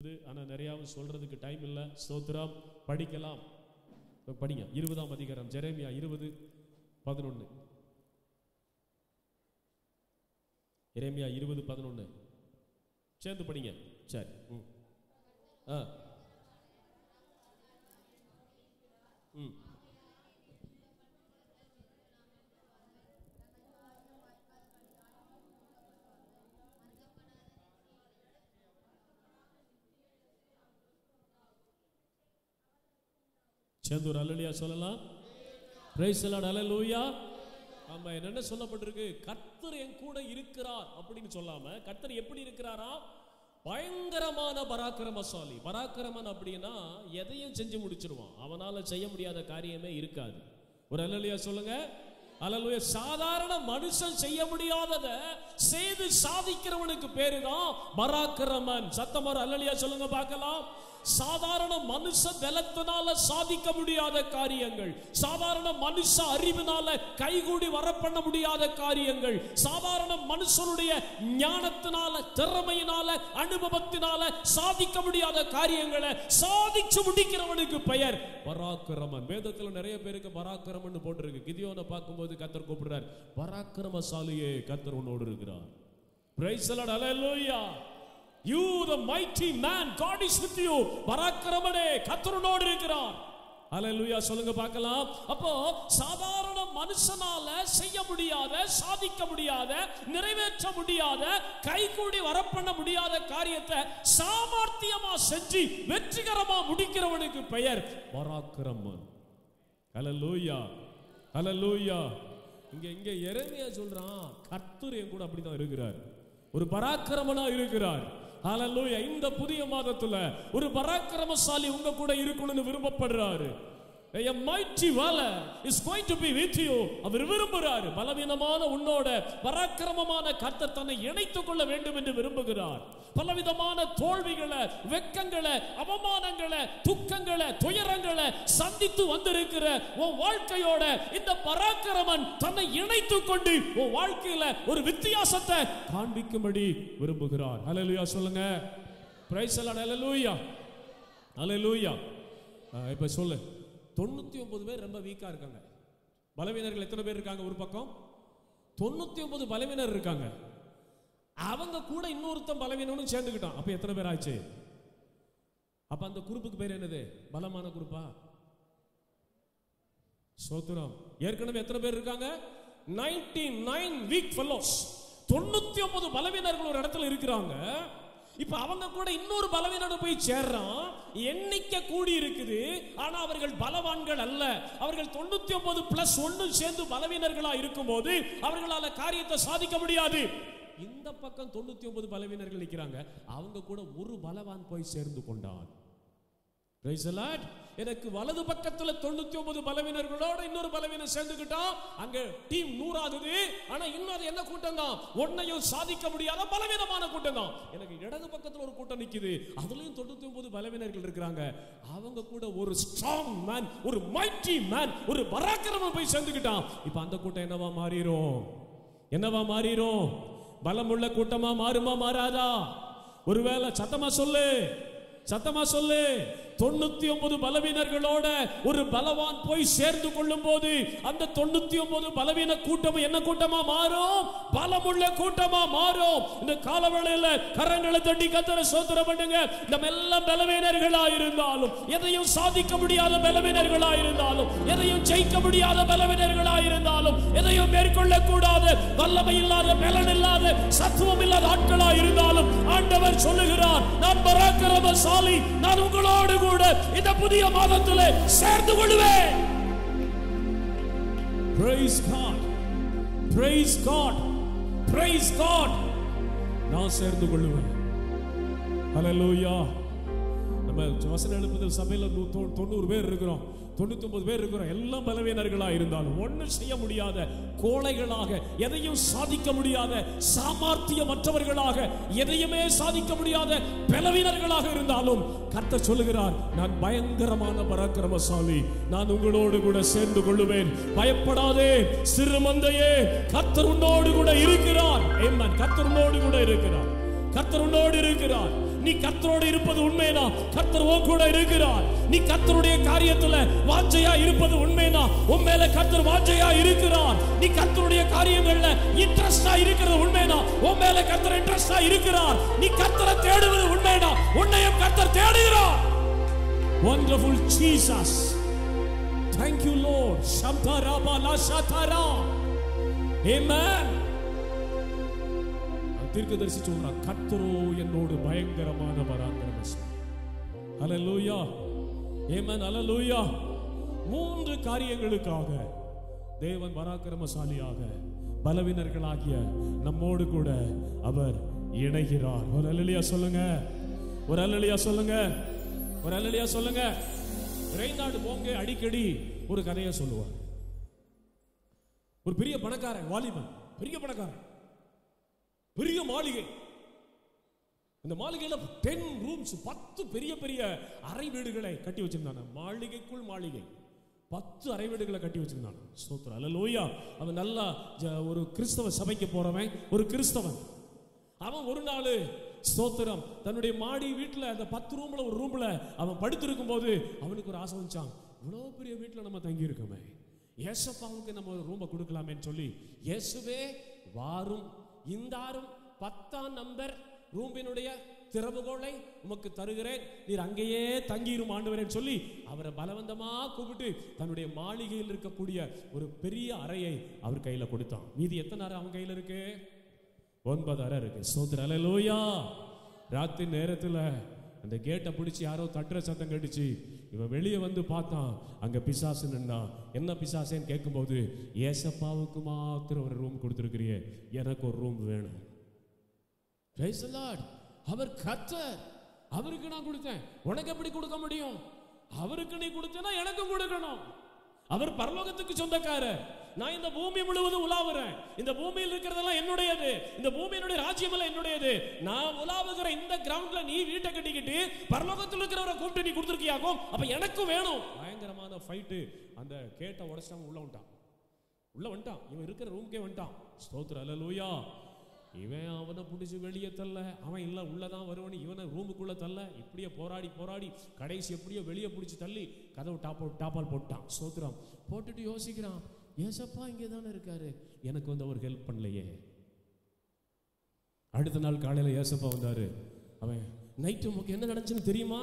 ஆனால் நிறையாவும் சொல்றதுக்கு டைம் இல்லை. ஸ்தோத்திரம். படிக்கலாம், படிங்க. 20ஆம் அதிகாரம் எரேமியா 20:11. எரேமியா 20:11 சேர்ந்து படிங்க. சரி. சேர்ந்து ஒரு அல்லேலூயா சொல்லலாம். Praise the lord. அல்லேலூயா. ஆமா, என்ன சொல்லப்பட்டிருக்கு? கர்த்தர் என் கூட இருக்கிறார் அப்படின்னு சொல்லாம கர்த்தர் எப்படி இருக்கிறாரா? பயங்கரமான பராக்கிரமசாலி. பராக்கிரமன் அப்படின்னா எதையும் செஞ்சு முடிச்சிருவான். அவனால செய்ய முடியாத காரியமே இருக்காது. ஒரு அல்லேலூயா சொல்லுங்க. அல்லேலூயா. சாதாரண மனுஷன் செய்ய முடியாததை செய்து சாதிக்கிறவனுக்கு பேரு தான் பராக்கிரமன். சத்தமா அல்லேலூயா சொல்லுங்க பார்க்கலாம். சாதாரண மனுஷ பலத்தினால சாதிக்க முடியாத காரியங்கள், சாதாரண மனுஷ அறிவினால கைகூடி வர பண்ண முடியாத காரியங்கள், சாதாரண மனுஷனுடைய ஞானத்தினால, திறமையினால, அனுபவத்தினால சாதிக்க முடியாத காரியங்களை சாதிச்சு முடிக்கிறவனுக்கு பெயர் பராக்கிரமன். வேதத்துல நிறைய பேருக்கு பராக்கிரமன் போட்டிருக்கு. கிதியோனை பார்க்கும்போது கர்த்தர் கூப்பிடுறார், பராக்கிரமசாலியே கர்த்தர் உன்னோடு இருக்கிறார். Price the lord. Hallelujah. You the mighty man, God is with you. பராக்கிரமனே கர்த்தரோடு இருக்கிறார். அல்லேலூயா சொல்லுங்க பார்க்கலாம். அப்போ சாதாரண மனுஷனால செய்ய முடியாத, சாதிக்க முடியாத, நிறைவேற்ற முடியாத, கைகூடி வரப்பண்ண முடியாத காரியத்தை சாமர்த்தியமா செஞ்சு வெற்றிகரமா முடிக்கிறவனுக்கு பெயர் பராக்கிரமன். அல்லேலூயா. அல்லேலூயா. இங்க எரேமியா சொல்றான், கர்த்தர் என் கூட அப்படிதான் இருக்கிறார், ஒரு பராக்கிரமனா இருக்கிறார். ஹல்லேலூயா. இந்த புதிய மாதத்துல ஒரு பராக்கிரமசாலி உங்க கூட இருக்கணும்னு விரும்பப்படுறாரு. A mighty valor is going to be with you. அவர் விரும்புகிறார். பலவீனமான உன்னோட பராக்கிரமமான கர்த்தர் தன்னை இணைத்துக் கொள்ள வேண்டும் என்று விரும்புகிறார். பலவிதமான தோல்விகளை, வெட்கங்களை, அவமானங்களை, துக்கங்களை, துயரங்களை சந்தித்து வந்திருக்கிற உன் வாழ்க்கையோட இந்த பராக்கிரமன் தன்னை இணைத்துக் கொண்டு உன் வாழ்க்கையில ஒரு வித்தியாசத்தை காண்பிக்கும்படி விரும்புகிறார். அல்லேலூயா சொல்லுங்க. Praise the lord. அல்லேலூயா. அல்லேலூயா. இப்ப சொல்லு. 99 பேர் ரொம்ப வீக்கா இருக்காங்க. பலவீனர்கள் எத்தனை பேர் இருக்காங்க? ஒரு பக்கம் 99 பலவீனர் இருக்காங்க. அவங்க கூட இன்னொருத்தன் பலவீனனும் சேர்ந்துக்கிட்டான். அப்ப எத்தனை பேர் ஆச்சு? அப்ப அந்த குரூப்புக்கு பேர் என்னது? பலமான குரூப்பா? ஸ்தோத்திரம். ஏற்கனவே எத்தனை பேர் இருக்காங்க? 99 வீக் ஃபெல்லோஸ். 99 பலவீனர்கள் ஒரு இடத்துல இருக்கிறாங்க. இப்ப அவங்க கூட இன்னொரு பலவீனோட போய் சேர்றான். எண்ணிக்கை கூடி இருக்குது, ஆனா அவர்கள் பலவான்கள் அல்ல. அவர்கள் 99+1 சேர்ந்து பலவீனர்களா இருக்கும்போது அவர்களால காரியத்தை சாதிக்க முடியாது. இந்த பக்கம் 99 பலவீனர்கள் நிற்கிறாங்க. அவங்க கூட ஒரு பலவான் போய் சேர்ந்து கொண்டான். Price the Lord. எனக்கு வலது பக்கத்துல 99 பலவீனர்களோட இன்னொரு பலவீனம் சேர்ந்துக்கிட்டான். அங்க டீம் 100 ஆகுது. ஆனா இன்னும் அது என்ன கூட்டம் தான்? ஒன்னையும் சாதிக்க முடியாத பலவீனமான கூட்டம் தான். எனக்கு இடது பக்கத்துல ஒரு கூட்டம் நிக்குது. அதுலயும் 99 பலவீனர்கள் இருக்கிறாங்க. அவங்க கூட ஒரு ஸ்ட்ராங் மேன், ஒரு மைட்டி மேன், ஒரு பராக்கிரமன் போய் சேர்ந்துக்கிட்டான். இப்ப அந்த கூட்டம் என்னவா மாறிரும்? என்னவா மாறிரும்? பலமுள்ள கூட்டமா மாறுமா மாறாதா? ஒருவேளை சத்தமா சொல்லு, சத்தமா சொல்லு. 99 பலவீனர்களோட ஒரு பலவான் போய் சேர்ந்து கொள்ளும் போது அந்த 99 பலவீன கூட்டம் என்ன கூட்டமா மாறும்? பலமுள்ள கூட்டமா மாறும். இந்த காலவேளையில கரங்களை தட்டி கர்த்தரை ஸ்தோத்திரம் பண்ணுங்க. நம்ம எல்லாம் பலவீனர்களா இருந்தாலும், எதையும் சாதிக்க முடியாத பலவீனர்களா இருந்தாலும், எதையும் ஜெயிக்க முடியாத பலவீனர்களா இருந்தாலும், எதையும் மேற்கொள்ள கூடாத, வல்லமை இல்லாத, பலன் இல்லாத, சத்துவம் இல்லாத ஆட்களா இருந்தாலும் ஆண்டவர் சொல்லுகிறார், நான் பராக்கிரமசாலி, நான் உங்களோடு கூட இந்த புதிய மாதத்திலே சேர்ந்து கொள்வேன். Praise God. Praise God. Praise God. நான் சேர்ந்து கொள்வேன். ஹல்லேலூயா. நம்ம வசன எழுப்புதல் சபையில 90 பேர் இருக்கிறோம். 99 பேர் இருக்கிறோம். எல்லாம் பலவீனர்களா இருந்தாலும், ஒன்றும் செய்ய முடியாத கோழைகளாக, எதையும் சாதிக்க முடியாத சாமர்த்தியமற்றவர்களாக, எதையுமே சாதிக்க முடியாத பலவீனர்களாக இருந்தாலும் கர்த்தர் சொல்லுகிறார், நான் பயங்கரமான பராக்கிரமசாலி, நான் உங்களோடு கூட சேர்ந்து கொள்ளுவேன். பயப்படாதே சிறு மந்தையே, கர்த்தர் உன்னோடு கூட இருக்கிறார். ஆமென். கர்த்தர் உன்னோடு கூட இருக்கிறார். கர்த்தர் உன்னோடு இருக்கிறார். நீ கர்த்தரோடு இருப்பது உண்மைதான், கர்த்தர் உன் கூட இருக்கிறார். நீ கர்த்தருடைய காரியத்துல வாஞ்சையா இருப்பது உண்மைதான், உன் மேல கர்த்தர் வாஞ்சையா இருக்கிறார். நீ கர்த்தருடைய காரியங்கள்ல இன்ட்ரெஸ்டா இருக்கிறது உண்மைதான், உன் மேல கர்த்தர் இன்ட்ரெஸ்டா இருக்கிறார். நீ கர்த்தரை தேடுவது உண்மைதான், உன்னையும் கர்த்தர் தேடுகிறார். Wonderful Jesus, thank you Lord. Shabdaraba la shatara, amen. தீர்க்கதரிசி சொல்றார், கர்த்தரோ என்னோடு பயங்கரமான பராக்கிரமசாலி. ஹல்லேலூயா, ஆமென், ஹல்லேலூயா. 3 காரியங்களுக்காக தேவன் பராக்கிரமசாலியாக பலவீனர்களாகிய நம்மோடு கூட அவர் இணைகிறார். ஒரு ஹல்லேலூயா சொல்லுங்க, ஒரு ஹல்லேலூயா சொல்லுங்க, ஒரு ஹல்லேலூயா சொல்லுங்க. ரெய்னார்டு போங்க அடிக்கடி ஒரு கதையை சொல்லுவார். ஒரு பெரிய பணக்காரன், வாலிபன், பெரிய பணக்காரன், பெரிய மாளிகை. இந்த மாளிகையில 10 ரூம்ஸ், 10 பெரிய பெரிய அறை வீடுகளை கட்டி வச்சிருந்தாங்க. மாளிகைக்குள் மாளிகை, 10 அறை வீடுகளை கட்டி வச்சிருந்தாங்க. ஸ்தோத்திரம், அல்லேலூயா. அவன் நல்லா ஒரு கிறிஸ்தவ சபைக்கு போறவன், ஒரு கிறிஸ்தவன். அவன் ஒரு நாள் ஸ்தோத்திரம் தன்னுடைய மாடி வீட்டில் அந்த 10 ரூம்ல ஒரு ரூம்ல அவன் படுத்திருக்கும் போது அவனுக்கு ஒரு ஆசை வந்துச்சான். இவ்வளோ பெரிய வீட்டில் நம்ம தங்கி இருக்கோமே, ஏசப்பாவுக்கு நம்ம ஒரு ரூமை கொடுக்கலாமேன்னு சொல்லி, இயேசுவே வாரும், இந்தாரும் 10ஆம் நம்பர் ரூமினுடைய திறவுகோலை உமக்கு தருகிறேன், நீர் அங்கேயே தங்கிரும் ஆண்டவரேன்னு சொல்லி அவரை பலவந்தமா கூப்பிட்டு தன்னுடைய மாளிகையில் இருக்கக்கூடிய ஒரு பெரிய அறையை அவர் கையில கொடுத்தான். மீதி எத்தனை அறை அவன் கையில இருக்கு? 9 அறை இருக்கு. ஸ்தோத்திரம், அல்லேலூயா. ராத்திரி நேரத்தில் அந்த கேட்டை பிடிச்சி யாரோ தட்டுற சத்தம் கேட்டுச்சு. இவன் வெளியே வந்து பார்த்தான், அங்க பிசாசு நின்னா. என்ன பிசாசேன்னு கேட்கும்போது, ஏசப்பாவுக்கு மாத்திரம் ஒரு ரூம் கொடுத்துருக்கிறியே, எனக்கு ஒரு ரூம் வேணும். Price the Lord. அவர் கர்த்தர், அவருக்கு நான் கொடுத்தேன், உனக்கு எப்படி கொடுக்க முடியும்? அவருக்கு நீ கொடுத்தேன்னா எனக்கும் கொடுக்கணும். அவர் பரலோகத்துக்கு சொந்தக்காரர். நான் இந்த பூமி முழுவதும் உலாவுறேன், இந்த பூமியில் இருக்கிறதெல்லாம் என்னுடையது, இந்த பூமியினுடைய ராஜ்யம் எல்லாம் என்னுடையது. நான் உலாவுகிற இந்த கிரவுண்ட்ல நீ வீட்டை கட்டிக்கிட்டு பரலோகத்தில் இருக்கிறவரை கூப்பிட்டு நீ கொடுத்துருக்கியாக்கும், அப்ப எனக்கும் வேணும். பயங்கரமான ஃபைட்டு. அந்த கேட்டை உடைச்சாங்க, உள்ள வந்துட்டான். இவன் இருக்கிற ரூம்க்கே வந்துட்டான். ஸ்தோத்திரம், அல்லேலூயா. இவன் அவனை பிடிச்சி வெளியே தள்ள, அவன் இல்லை உள்ளதான் வருவனு இவனை ரூமுக்குள்ள தள்ள, இப்படியே போராடி போராடி கடைசி எப்படியோ வெளியே பிடிச்சி தள்ளி கதவு டாப்பால் போட்டான். ஸ்தோத்திரம். போட்டுட்டு யோசிக்கிறான், ஏசப்பா இங்கே தானே இருக்காரு, எனக்கு வந்து அவர் ஹெல்ப் பண்ணலையே. அடுத்த நாள் காலையில் ஏசப்பா வந்தாரு. அவன் நைட்டு உனக்கு என்ன நடந்துச்சுன்னு தெரியுமா,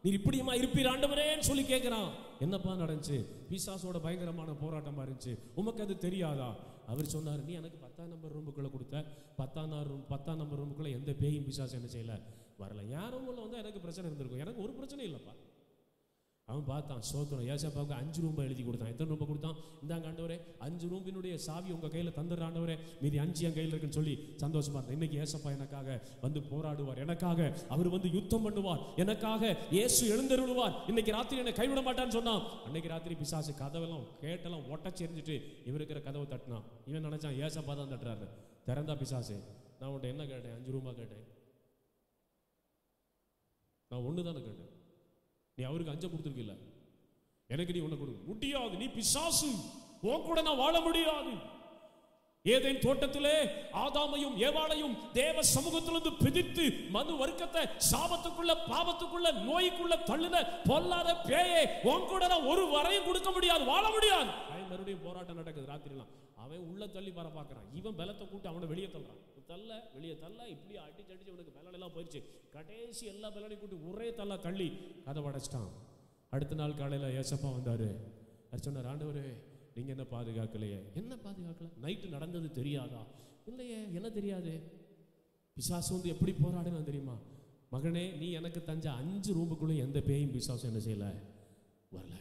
நீர் இப்படியுமா இருப்பீர் ஆண்டவரேன்னு சொல்லி கேட்கிறான். என்னப்பா நடந்துச்சு? பிசாசோட பயங்கரமான போராட்டமா இருந்துச்சு, உமக்கு அது தெரியாதா? அவர் சொன்னார், நீ எனக்கு 10ஆம் நம்பர் ரூமுக்குள்ள கொடுத்த, 10ஆம் நம்பர் ரூமுக்குள்ள எந்த பேயும் பிசாசு என்ன செய்யல, வரல. யாரும் வந்து எனக்கு பிரச்சனை இருந்திருக்கும், எனக்கு ஒரு பிரச்சனை இல்லைப்பா. அவன் பார்த்தான். ஸ்தோத்திரம். ஏசப்பாவுக்கு 5 ரூம் எழுதி கொடுத்தான். எத்தனை ரூம் கொடுத்தான்? இந்தாங்க ஆண்டவரே, 5 ரூமினுடைய சாவி உங்க கையில தந்துடுற ஆண்டவரே, மீதி 5 என் கையில் இருக்குன்னு சொல்லி சந்தோஷமா இருந்தான். இன்னைக்கு ஏசப்பா எனக்காக வந்து போராடுவார், எனக்காக அவர் வந்து யுத்தம் பண்ணுவார், எனக்காக இயேசு எழுந்தருளுவார், இன்னைக்கு ராத்திரி என்னை கைவிட மாட்டான்னு சொன்னான். அன்னைக்கு ராத்திரி பிசாசு கதவெல்லாம் கேட்டெல்லாம் ஒட்டச்சி எரிஞ்சிட்டு இவர் இருக்கிற கதவை தட்டினான். இவன் நினைச்சான் ஏசப்பா தான் தட்டுறாரு. திறந்தா பிசாசு, நான் உன்ட்ட என்ன கேட்டேன்? 5 ரூமா கேட்டேன். நான் 1 தானே கேட்டேன், நீ அவருக்கு 5 கொடுத்துருக்கில்ல, எனக்கு நீ 1 கொடுக்க முடியாது. நீ பிசாசு, உன் கூட நான் வாழ முடியாது. ஏதேன் தோட்டத்திலே ஆதாமையும் ஏவாளையும் தேவ சமூகத்திலிருந்து பிதித்து மனு வர்க்கத்தை சாபத்துக்குள்ள பாவத்துக்குள்ள நோய்க்குள்ள தள்ளின பொல்லாத பேயே, உன் கூட நான் ஒரு வரையும் கொடுக்க முடியாது, வாழ முடியாது. மறுபடியும் போராட்டம் நடக்குது ராத்திரிலாம். அவன் உள்ள தள்ளி வர பார்க்கறான், இவன் பலத்தை கூட்டி அவனை வெளியே தள்ளுறான். தள்ள வெளியே தள்ள, இப்படி அடிச்சு அவனுக்கு பலன் எல்லாம் போயிடுச்சு. கடைசி எல்லா பலனையும் கூட்டி ஒரே தள்ளி கதவை அடைச்சிட்டான். அடுத்த நாள் காலையில ஏசப்பா வந்தாரு. அவர் சொன்னார், ஆண்டவரே நீங்க என்ன பாதுகாக்கலையே? என்ன பாதுகாக்கல? நைட்டு நடந்தது தெரியாதா? இல்லையே, என்ன தெரியாது? பிசாசு வந்து எப்படி போராடுன்னு தெரியுமா? மகனே, நீ எனக்கு தஞ்ச 5 ரூமுக்குள்ள எந்த பேயும் பிசாசு என்ன செய்யல, வரல.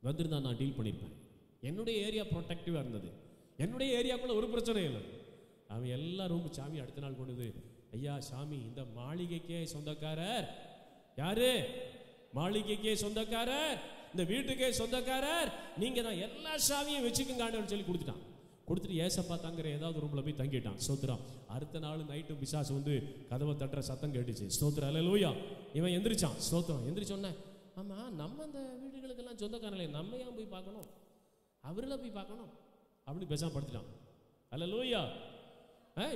வந்திருந்தா நான் டீல் பண்ணிருப்பேன். என்னுடைய ஏரியா ப்ரொடெக்டிவா இருந்தது, என்னுடைய ஏரியாக்குள்ள ஒரு பிரச்சனை இல்லை. அவன் எல்லா ரூமு சாமி அடுத்த நாள் கொண்டது. ஐயா சாமி, இந்த மாளிகைக்கே சொந்தக்காரர் யாரு? மாளிகைக்கே சொந்தக்காரர், இந்த வீட்டுக்கே சொந்தக்காரர் நீங்க தான், எல்லா சாமியும் வச்சுக்கோங்க சொல்லி கொடுத்துட்டான். கொடுத்துட்டு ஏசப்பா தங்குற ஏதாவது ரூம்ல போய் தங்கிட்டான். ஸ்தோத்திரம். அடுத்த நாள் நைட்டு பிசாசு வந்து கதவை தட்டுற சத்தம் கேட்டுச்சு. ஸ்தோத்திரம், அல்லேலூயா. இவன் எந்திரிச்சான். ஸ்தோத்திரம். எந்திரிச்சோன்னே, ஆமா நம்ம அந்த வீடுகளுக்கெல்லாம் சொந்தக்காரங்களே, நம்ம ஏன் போய் பார்க்கணும், அவரில் போய் பார்க்கணும் அப்படின்னு பேசாம படுத்துட்டான். அல்லேலூயா.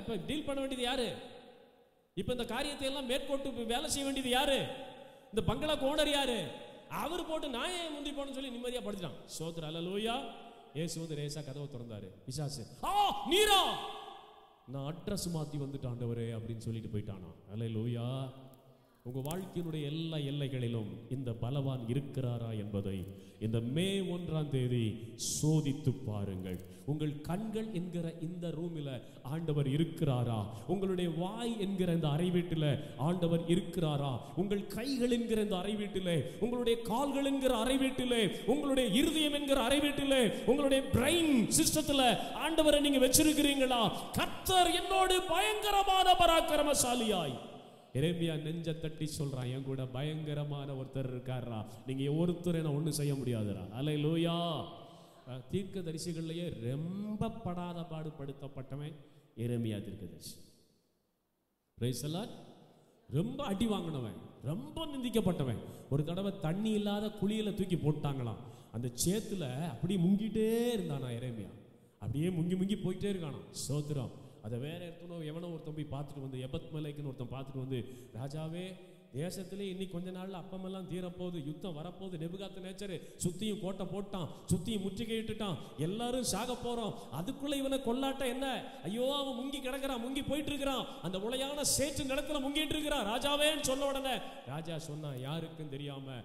இப்ப டீல் பண்ண வேண்டியது யாரு? இப்ப இந்த காரியத்தை எல்லாம் மேற்கொண்டு வேலை செய்ய வேண்டியது யாரு? இந்த பங்களா ஓனர் யாரு? அவர் போட்டு நான் ஏன் முந்தி போன்னு சொல்லி நிம்மதியா படுத்துட்டான். சோத்ர அல்லேலூயா. இயேசு வந்து ரேசா கதவை திறந்தாரு. பிசாசு நீரா, நான் அட்ரஸ் மாத்தி வந்துட்டேன் ஆண்டவரே அப்படின்னு சொல்லிட்டு போயிட்டானா. அல்லேலூயா. உங்க வாழ்க்கையினுடைய எல்லா எல்லைகளிலும் இந்த பலவான் இருக்கிறாரா என்பதை இந்த மே 1ஆம் தேதி சோதித்து பாருங்கள். உங்கள் கண்கள் என்கிற இந்த ரூமில் ஆண்டவர் இருக்கிறாரா? உங்களுடைய வாய் என்கிற இந்த அறை வீட்டில் ஆண்டவர் இருக்கிறாரா? உங்கள் கைகள் என்கிற இந்த அறை வீட்டிலே, உங்களுடைய கால்கள் என்கிற அறை வீட்டிலே, உங்களுடைய இருதயம் என்கிற அறை வீட்டிலே, உங்களுடைய பிரெயின் சிஸ்டத்தில் ஆண்டவரை நீங்க வச்சிருக்கிறீங்களா? கர்த்தர் என்னோடு பயங்கரமான பராக்கிரமசாலியாய். எரேமியா நெஞ்ச தட்டி சொல்றான், என் கூட பயங்கரமான ஒருத்தர் இருக்காரா, நீங்க ஒருத்தர் என்ன ஒண்ணு செய்ய முடியாதுரா. அல்லேலூயா. தீர்க்க தரிசிகள்லயே ரொம்ப படாத பாடுபடுத்தப்பட்டவன் எரேமியா தீர்க்கதரிசி. Price the Lord. ரொம்ப அடி வாங்கினவன், ரொம்ப நிந்திக்கப்பட்டவன். ஒரு தடவை தண்ணி இல்லாத குழியில தூக்கி போட்டாங்களாம். அந்த சேத்துல அப்படியே முங்கிட்டே இருந்தானா எரேமியா. அப்படியே முங்கி முங்கி போயிட்டே இருக்கானா. சோத்திரம். அதை வேற எவனோ ஒருத்தன் போய் பார்த்துட்டு வந்து, எபத் மலைக்குன்னு ஒருத்தன் பார்த்துட்டு வந்து, ராஜாவே தேசத்திலே இன்னைக்கு கொஞ்ச நாள்ல அப்பமெல்லாம் தீரப்போகுது, யுத்தம் வரப்போகுது, நெபுகாத்நேச்சர் சுத்தியும் கோட்டை போட்டான், சுத்தியும் முற்றுகையிட்டுட்டான், எல்லாரும் சாக போறோம், அதுக்குள்ள இவனை கொல்லாட்ட என்ன? ஐயோ அவன் முங்கி கிடக்கிறான், முங்கி போயிட்டு இருக்கிறான், அந்த உளையான சேற்று நிலத்துல முங்கிட்டு இருக்கிறான் ராஜாவேன்னு சொன்ன உடனே ராஜா சொன்னான், யாருக்கும் தெரியாம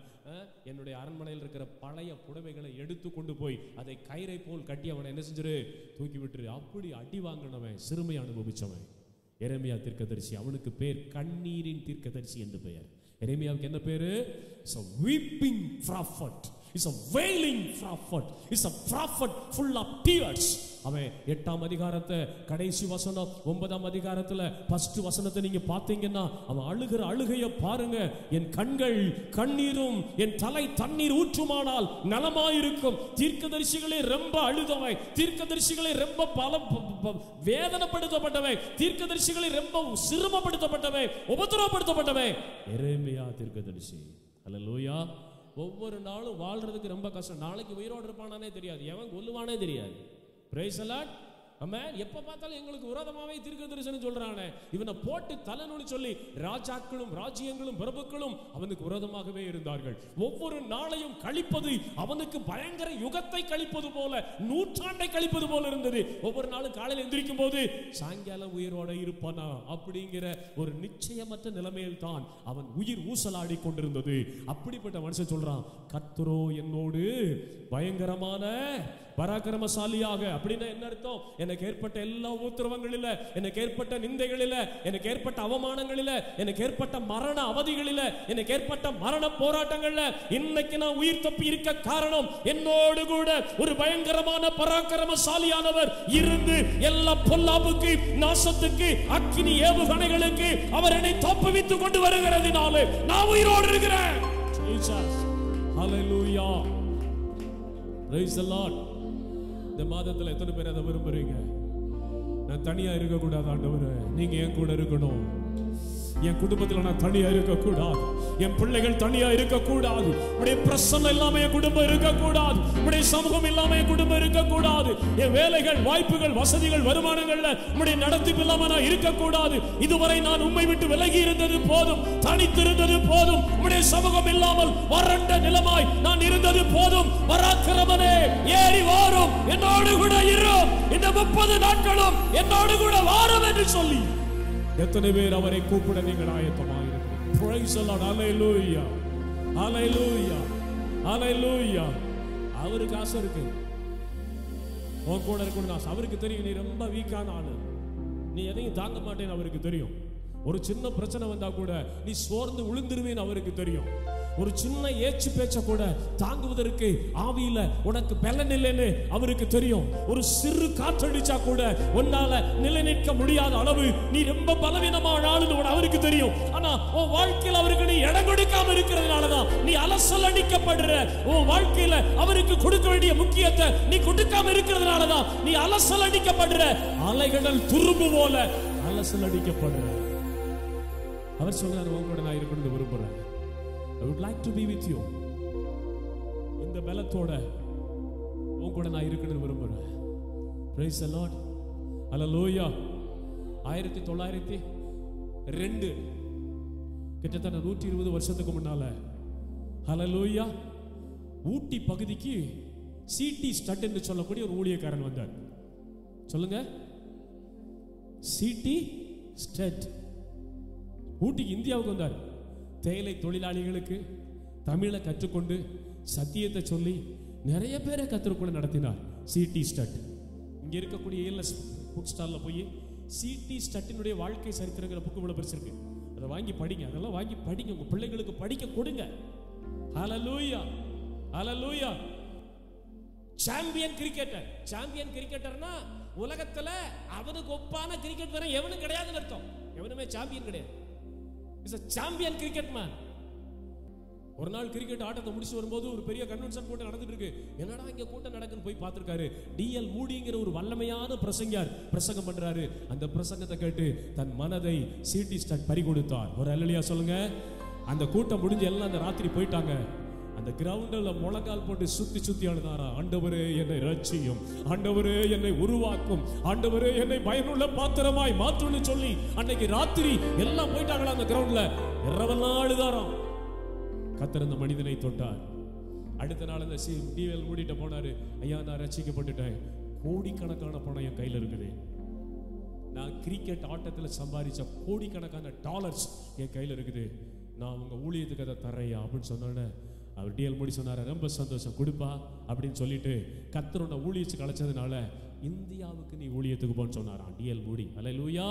என்னுடைய அரண்மனையில் இருக்கிற பழைய புடவைகளை எடுத்து கொண்டு போய் அதை கயிறை போல் கட்டி அவனை என்ன செஞ்சிரு, தூக்கி விட்டுரு. அப்படி அடி வாங்கினவன், சிறுமை அனுபவிச்சவன் எரேமியா தீர்க்கதரிசி. அவனுக்கு பேர் கண்ணீரின் தீர்க்கதரிசி என்று பெயர். எரேமியாவுக்கு என்ன பேரு? It's a weeping prophet. It's a wailing prophet. It's a prophet full of tears. அவன் 8ஆம் அதிகாரத்தை கடைசி வசனம், 9ஆம் அதிகாரத்துல ஃபர்ஸ்ட் வசனத்தை நீங்க பாத்தீங்கன்னா அவன் அழுகிற அழுகைய பாருங்க. என் கண்கள் கண்ணீரும் என் தலை தண்ணீர் ஊற்றுமானால் நலமாயிருக்கும். தீர்க்கதரிசிகளே ரொம்ப அழுதவன், தீர்க்கதரிசிகளே ரொம்ப வேதனைப்படுத்தப்பட்டவன், தீர்க்கதரிசிகளே ரொம்ப சிரமப்படுத்தப்பட்டவன், உபத்திரவப்படுத்தப்பட்டவன் எரேமியா தீர்க்கதரிசி. அல்லேலூயா. ஒவ்வொரு நாளும் வாழ்றதுக்கு ரொம்ப கஷ்டம். நாளைக்கு உயிரோடு இருப்பானே தெரியாது, எவன் கொல்லுவானே தெரியாது. Praise the lord. ஆமென். எப்ப பார்த்தாலும் எங்களுக்கு விரோதமாவே தீர்க்கதரிசனம் சொல்றானே, இவனை போட்டு தலைநொழி சொல்லி ராஜாக்களும் ராஜ்யங்களும் பிரபுக்களும் அவனுக்கு விரோதமாகவே இருந்தார்கள். ஒவ்வொரு நாளையும் கழிப்பது அவனுக்கு பயங்கர யுகத்தை கழிப்பது போல, நூற்றாண்டை கழிப்பது போல இருந்தது. ஒவ்வொரு நாளும் காலையில் எந்திரிக்கும் போது சாயங்காலம் உயிரோட இருப்பானா அப்படிங்கிற ஒரு நிச்சயமற்ற நிலைமையில் தான் அவன் உயிர் ஊசலாடி கொண்டிருந்தது. அப்படிப்பட்ட மனுஷன் சொல்றான், கர்த்தரோ என்னோடு பயங்கரமான பராக்கிரமசாலியாக. அப்படின்னா என்ன அர்த்தம்? எனக்கு ஏற்பட்ட எல்லா உத்திரவங்களில, எனக்கு ஏற்பட்ட நிந்தைகளில, எனக்கு ஏற்பட்ட அவமானங்களில, எனக்கு ஏற்பட்ட மரண அவதிகளில, எனக்கு ஏற்பட்ட மரண போராட்டங்கள்ல இன்னைக்கு நான் உயிர் தப்பி இருக்க காரணம் என்னோடு கூட ஒரு பயங்கரமான பராக்கிரமசாலியானவர் இருந்து எல்லா பொல்லாப்புக்கு, நாசத்துக்கு, அக்கினி ஏவுகணைகளுக்கு அவர் என்னை தப்புவித்து கொண்டு வருகிறதுனால நான் உயிரோடு இருக்கிறேன். ஹல்லேலூயா. Praise the lord. இந்த மாதத்துல எத்தனை பேர் அதை விரும்புறீங்க? நான் தனியா இருக்க கூடாது ஆண்டவரே, நீங்க என் கூட இருக்கணும். என் குடும்பத்துல நான் தனியா இருக்க கூடாது, என் பிள்ளைகள் தனியா இருக்க கூடாது, உடைய பிரசன்னம் இல்லாம என் குடும்பம் இருக்க கூடாது, உடைய சமூகம் இல்லாம என் குடும்பம் இருக்க கூடாது, என் வேலைகள், வாய்ப்புகள், வசதிகள், வருமானங்கள்ல உடைய நடத்திப்பு இல்லாம நான் இருக்க கூடாது. இதுவரை நான் உம்மை விட்டு விலகி இருந்தது போதும், தனித்திருந்தது போதும், உடைய சமூகம் இல்லாமல் வறண்ட நிலமாய் நான் இருந்தது போதும். பராக்கிரமனே ஏறி வாரும், என்னோடு கூட இரு, இந்த 30 நாட்களும் என்னோடு கூட வாரும் என்று சொல்லி எத்தனை பேர் அவரை கூப்பிட நீங்கள் ஆயத்தமாயிருக்கிறீர்கள்? Praise the Lord. Hallelujah. Hallelujah. Hallelujah. அவருக்கு ஆசை இருக்கு உன் கூட இருக்கணும் ஆசை. அவருக்கு தெரியும் நீ ரொம்ப வீக்கான ஆளு, நீ எதையும் தாங்க மாட்டேன்னு அவருக்கு தெரியும். ஒரு சின்ன பிரச்சனை வந்தா கூட நீ சோர்ந்து விழுந்துருவேன்னு அவருக்கு தெரியும். ஒரு சின்ன ஏச்சு பேச்ச கூட தாங்குவதற்கு ஆவியில உனக்கு பலன் இல்லைன்னு அவருக்கு தெரியும். ஒரு சிறு காற்றடிச்சா கூட உன்னால நிலைநிற்க முடியாத அளவு நீ ரொம்ப பலவீனமான ஆளுன்னு அவருக்கு தெரியும். ஆனா உன் வாழ்க்கையில் அவருக்கு நீ இடம் கொடுக்காம இருக்கிறதுனாலதான் நீ அலசல் அடிக்கப்படுற. உன் வாழ்க்கையில அவருக்கு கொடுக்க வேண்டிய முக்கியத்தை நீ கொடுக்காம இருக்கிறதுனாலதான் நீ அலசல் அடிக்கப்படுற. அலைகடல் துரும்பு போல அலசல் அடிக்கப்படுற. அவர் சொல்றாரு, உன் கூட நான் இருக்கணும்னு விரும்புறேன். I would like to be with you. இந்த பலத்தோட உன் கூட நான் இருக்கணும்னு விரும்புறேன். Praise the Lord. Hallelujah. 2 கிட்டத்தட்ட 120 வருஷத்துக்கு முன்னால ஹல்லேலூயா ஊட்டி பகுதிக்கு சிடி ஸ்டட் என்று சொல்லக்கூடிய ஒரு ஊழியக்காரன் வந்தார். சொல்லுங்க, சிடி ஸ்டட் ஊட்டிக்கு இந்தியாவுக்கு வந்தார். தேயிலை தொழிலாளிகளுக்கு தமிழை கற்றுக்கொண்டு சத்தியத்தை சொல்லி நிறைய பேரை கற்றுக்கொள்ள நடத்தினார். சிடி ஸ்டட் இங்க இருக்கக்கூடிய ஏஎல்எஸ் புக் ஸ்டால்ல போய் சிடி ஸ்டட்டினுடைய வாழ்க்கை சரித்திரங்கிற புக்கு இவ்வளவு பெருசு இருக்கு. அதை வாங்கி படிங்க, அதெல்லாம் வாங்கி படிங்க, உங்க பிள்ளைகளுக்கு படிக்க கொடுங்க. ஹல்லேலூயா ஹல்லேலூயா. சாம்பியன் கிரிக்கெட்டர், சாம்பியன் கிரிக்கெட்டர்னா உலகத்துல அவனுக்கு ஒப்பான கிரிக்கெட் வேற எவனும் கிடையாதுன்னு அர்த்தம். எவனுமே சாம்பியன் கிடையாது. Is a champion cricket man. ஒரு நாள் கிரிக்கெட் ஆட்டத்தை முடிச்சு வரும்போது ஒரு பெரிய கன்வென்ஷன் கூட்டம் நடந்துட்டு இருக்கு. என்னடா இங்க கூட்டம் நடக்குன்னு போய் பார்த்திருக்காரு. டிஎல் மூடிங்கிற ஒரு வல்லமையான பிரசங்கியார் பிரசங்கம் பண்றாரு. அந்த பிரசங்கத்தை கேட்டு தன் மனதை சிடி ஸ்டட் பறி கொடுத்தார். ஒரு அல்லேலூயா சொல்லுங்க. அந்த கூட்டம் முடிஞ்சு எல்லாம் அந்த ராத்திரி போயிட்டாங்க. அந்த கிரவுண்ட்ல முழங்கால் போட்டு சுத்தி சுத்தி அழுதாரா, ஆண்டவரே என்னை ரட்சியும், ஆண்டவரே என்னை உருவாக்கும், ஆண்டவரே என்னை பயனுள்ள பாத்திரமாய் மாற்றுன்னு சொல்லி அன்னைக்கு ராத்திரி எல்லாம் போயிட்டாங்களா அந்த கிரவுண்ட்ல. இரவெல்லாம் அழுதாராம். கர்த்தர் அந்த மனிதனை தொட்டார். அடுத்த நாள் அந்த டிஎல் மூடிட்ட போனாரு. ஐயா, நான் ரட்சிக்கப்பட்டுட்டேன், கோடிக்கணக்கான பணம் என் கையில இருக்குது, நான் கிரிக்கெட் ஆட்டத்தில் சம்பாதிச்ச கோடிக்கணக்கான டாலர்ஸ் என் கையில இருக்குது, நான் உங்க ஊழியத்துக்கு அதை தரையா அப்படின்னு சொன்னோன்னே அவர் டிஎல் மூடி சொன்னார், ரொம்ப சந்தோஷம் கொடுப்பா அப்படின்னு சொல்லிட்டு கர்த்தரோட ஊழியத்துக்கு அழைச்சதுனால இந்தியாவுக்கு நீ ஊழியத்துக்கு போன்னு சொன்னாராம் டிஎல் மூடி. அல்லேலூயா.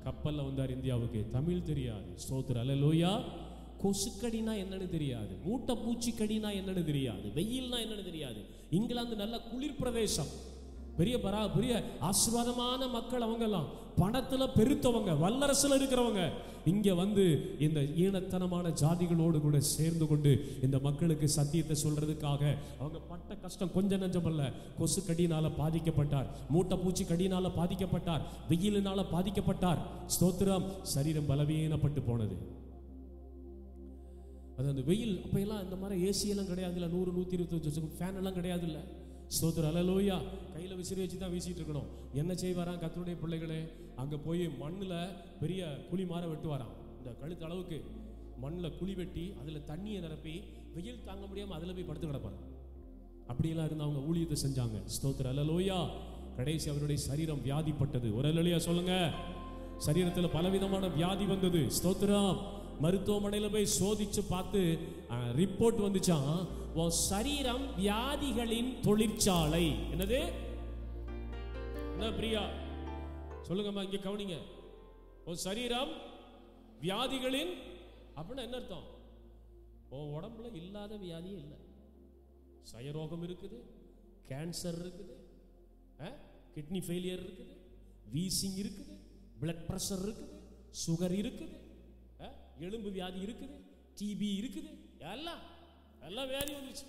கப்பல்ல வந்தார் இந்தியாவுக்கு. தமிழ் தெரியாது. ஸ்தோத்திரம். அல்லேலூயா. கொசுக்கடினா என்னன்னு தெரியாது, மூட்டை பூச்சிக்கடினா என்னன்னு தெரியாது, வெயில்னா என்னன்னு தெரியாது. இங்கிலாந்து நல்ல குளிர் பிரதேசம், பெரிய பெரிய ஆசீர்வாதமான மக்கள். அவங்கெல்லாம் பணத்துல பெருத்தவங்க, வல்லரசுல இருக்கிறவங்க. இங்க வந்து இந்த ஈனத்தனமான ஜாதிகளோடு கூட சேர்ந்து கொண்டு இந்த மக்களுக்கு சத்தியத்தை சொல்றதுக்காக அவங்க பட்ட கஷ்டம் கொஞ்சம் நஞ்சமல்ல. கொசு கடினால பாதிக்கப்பட்டார், மூட்டை பூச்சி கடினால பாதிக்கப்பட்டார், வெயிலினால பாதிக்கப்பட்டார். ஸ்தோத்திரம். சரீரம் பலவீனப்பட்டு போனது. அது அந்த வெயில் அப்ப எல்லாம் இந்த மாதிரி ஏசி எல்லாம் கிடையாது இல்ல, 100-125 ஃபேன் எல்லாம் கிடையாது இல்ல. ஸ்தோத்திரம். அல்லேலூயா. கையில விசிறி வச்சு தான் வீசிட்டு இருக்கணும். என்ன செய்வாராம் கர்த்தருடைய பிள்ளைகளே, அங்க போய் மண்ணுல பெரிய குழி மாற வெட்டுவாராம். இந்த கழுத்து அளவுக்கு மண்ணுல குழி வெட்டி அதுல தண்ணியை நிரப்பி வெயில் தாங்க முடியாம அதுல போய் படுத்து கிடப்பாரு. அப்படியெல்லாம் இருந்து அவங்க ஊழியத்தை செஞ்சாங்க. ஸ்தோத்திரம். அல்லேலூயா. கடைசி அவருடைய சரீரம் வியாதிப்பட்டது. ஒரு அல்லேலூயா சொல்லுங்க. சரீரத்துல பலவிதமான வியாதி வந்தது. ஸ்தோத்திரம். மருத்துவமனையில போய் சோதிச்சு பார்த்து ரிப்போர்ட் வந்துச்சான், சரீரம் வியாதிகளின் தொழிற்சாலை. என்னது? என்ன பிரியா சொல்லுங்கம்மா, இங்க கவனிங்க. சரீரம் வியாதிகளின் அப்படின்னா என்ன அர்த்தம்? உன் உடம்புல இல்லாத வியாதியே இல்லை. சயரோகம் இருக்குது, கேன்சர் இருக்குது, கிட்னி ஃபெயிலியர் இருக்குது, வீசிங் இருக்குது, பிளட் பிரஷர் இருக்குது, சுகர் இருக்குது, எலும்பு வியாதி இருக்குது, டிபி இருக்குது, எல்லாம் வியாதி வந்துச்சு.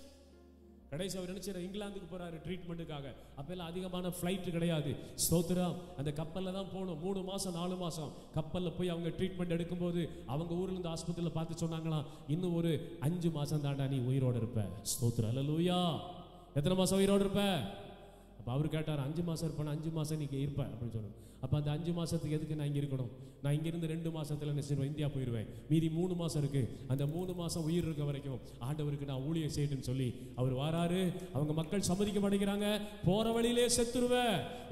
கடைசி அவர் நினைச்சார் இங்கிலாந்துக்கு போறாரு ட்ரீட்மெண்ட்டுக்காக. அப்பெல்லாம் அதிகமான ஃப்ளைட் கிடையாது. ஸ்தோத்திரம். அந்த கப்பல்ல தான் போகணும். 3 மாசம் 4 மாசம் கப்பல்ல போய் அவங்க ட்ரீட்மெண்ட் எடுக்கும்போது அவங்க ஊர்ல இருந்து ஆஸ்பத்திரியில் பார்த்து சொன்னாங்களாம், இன்னும் ஒரு 5 மாசம் தாண்டா நீ உயிரோடு இருப்ப. ஸ்தோத்திரம். அல்லேலூயா. எத்தனை மாசம் உயிரோடு இருப்ப? அப்ப அவரு கேட்டார், 5 மாசம் இருப்பேன். 5 மாசம் நீங்க இருப்ப அப்படின்னு சொன்னாங்க. அப்ப அந்த 5 மாசத்துக்கு எதுக்கு நான் இங்க இருக்கணும்? நான் இங்க இருந்து 2 மாசத்துல என்ன இந்தியா போயிருவேன். மீதி 3 மாசம் இருக்கு. அந்த 3 மாசம் உயிர் இருக்க வரைக்கும் ஆண்டவருக்கு நான் ஊழியம் செய்யட்டுன்னு சொல்லி அவர் வாராரு. அவங்க மக்கள் சம்மதிக்க மாட்டேங்கிறாங்க. போற வழியிலே செத்துருவ,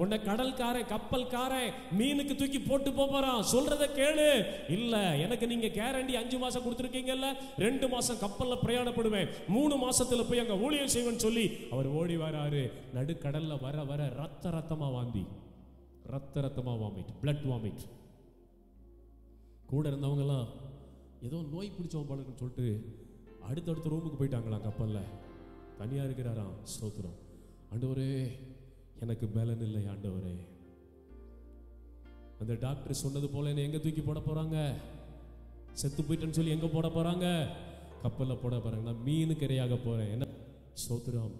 உன்னை கடல்காரன் கப்பல்காரன் மீனுக்கு தூக்கி போட்டு போறான், சொல்றத கேளு. இல்ல, எனக்கு நீங்க கேரண்டி 5 மாசம் கொடுத்துருக்கீங்கல்ல, 2 மாசம் கப்பல்ல பிரயாணப்படுவேன், 3 மாசத்துல போய் அங்க ஊழியம் செய்வேன்னு சொல்லி அவர் ஓடி வராரு. நடுக்கடல்ல வர வர ரத்தமா வாந்தி, ரத்தமா வாமிட், பிளட் வாமிட். கூட இருந்தவங்க எல்லாம் ஏதோ நோய் பிடிச்சவன் பழகுன்னு சொல்லிட்டு அடுத்தடுத்த ரூமுக்கு போயிட்டாங்களாம். கப்பல்ல தனியா இருக்கிறாராம். ஸ்தோத்திரம். ஆண்டவரே எனக்கு பலன் இல்லை ஆண்டவரே. அந்த டாக்டர் சொன்னது போல என்ன எங்க தூக்கி போட போறாங்க? செத்து போயிட்டேன்னு சொல்லி எங்க போட போறாங்க? கப்பல்ல போட போறாங்க. நான் மீனுக்கு இரையாக போறேன். என்ன? ஸ்தோத்திரம்.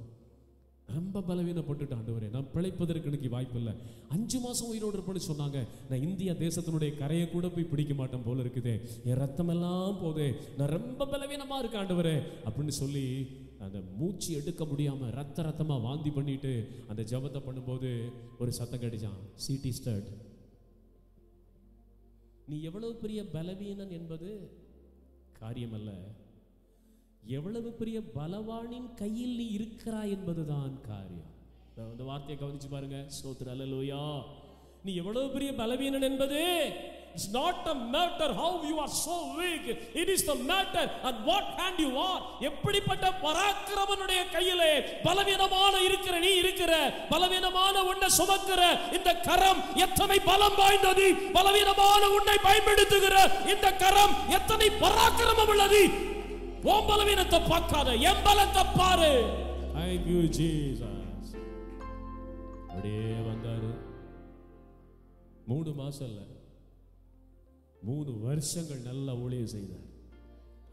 ரொம்ப பலவீனப்பட்டுட்டு ஆண்டவரே நான் பிழைப்பதற்கு எனக்கு வாய்ப்பு இல்லை. 5 மாசம் உயிரோடு இருப்பேன்னு சொன்னாங்க. நான் இந்தியா தேசத்தினுடைய கரையை கூட போய் பிடிக்க மாட்டேன் போல இருக்குதே, என் ரத்தம் எல்லாம் போதே, நான் ரொம்ப பலவீனமா இருக்கேன் ஆண்டவரே அப்படின்னு சொல்லி அந்த மூச்சு எடுக்க முடியாம ரத்தமா வாந்தி பண்ணிட்டு அந்த ஜெபத்தை பண்ணும்போது ஒரு சத்தம் கடிச்சான், சிடி ஸ்டட். நீ எவ்வளவு பெரிய பலவீனன் என்பது காரியமல்ல, எவ்வளவு பெரிய பலவானின் கையில் நீ இருக்கிறாய் என்பதுதான் காரியம். இந்த வார்த்தையை கவனிச்சு பாருங்க. ஸ்தோத்திரம், அல்லேலூயா. நீ எவ்வளவு பெரிய பலவீனன் என்பது it's not a matter how you are so weak, it is the matter at what hand you are. எப்படிப்பட்ட பராக்கிரமனுடைய கையிலே பலவீனமான இருக்கிற நீ இருக்கிற, பலவீனமான உன்னை சுமக்கிற இந்த கரம் எத்தனை பலம் வாய்ந்தது, பலவீனமான உன்னை பயன்படுத்துகிற இந்த கரம் எத்தனை பராக்கிரமம் உள்ளது. உன் பலவீனத்தை பார்க்காத, என் பலத்தை பாரு. Thank you Jesus. அப்படியே வந்தாரு. 3 மாசம் இல்ல, 3 வருஷங்கள் நல்ல ஊழியம் செய்தார்.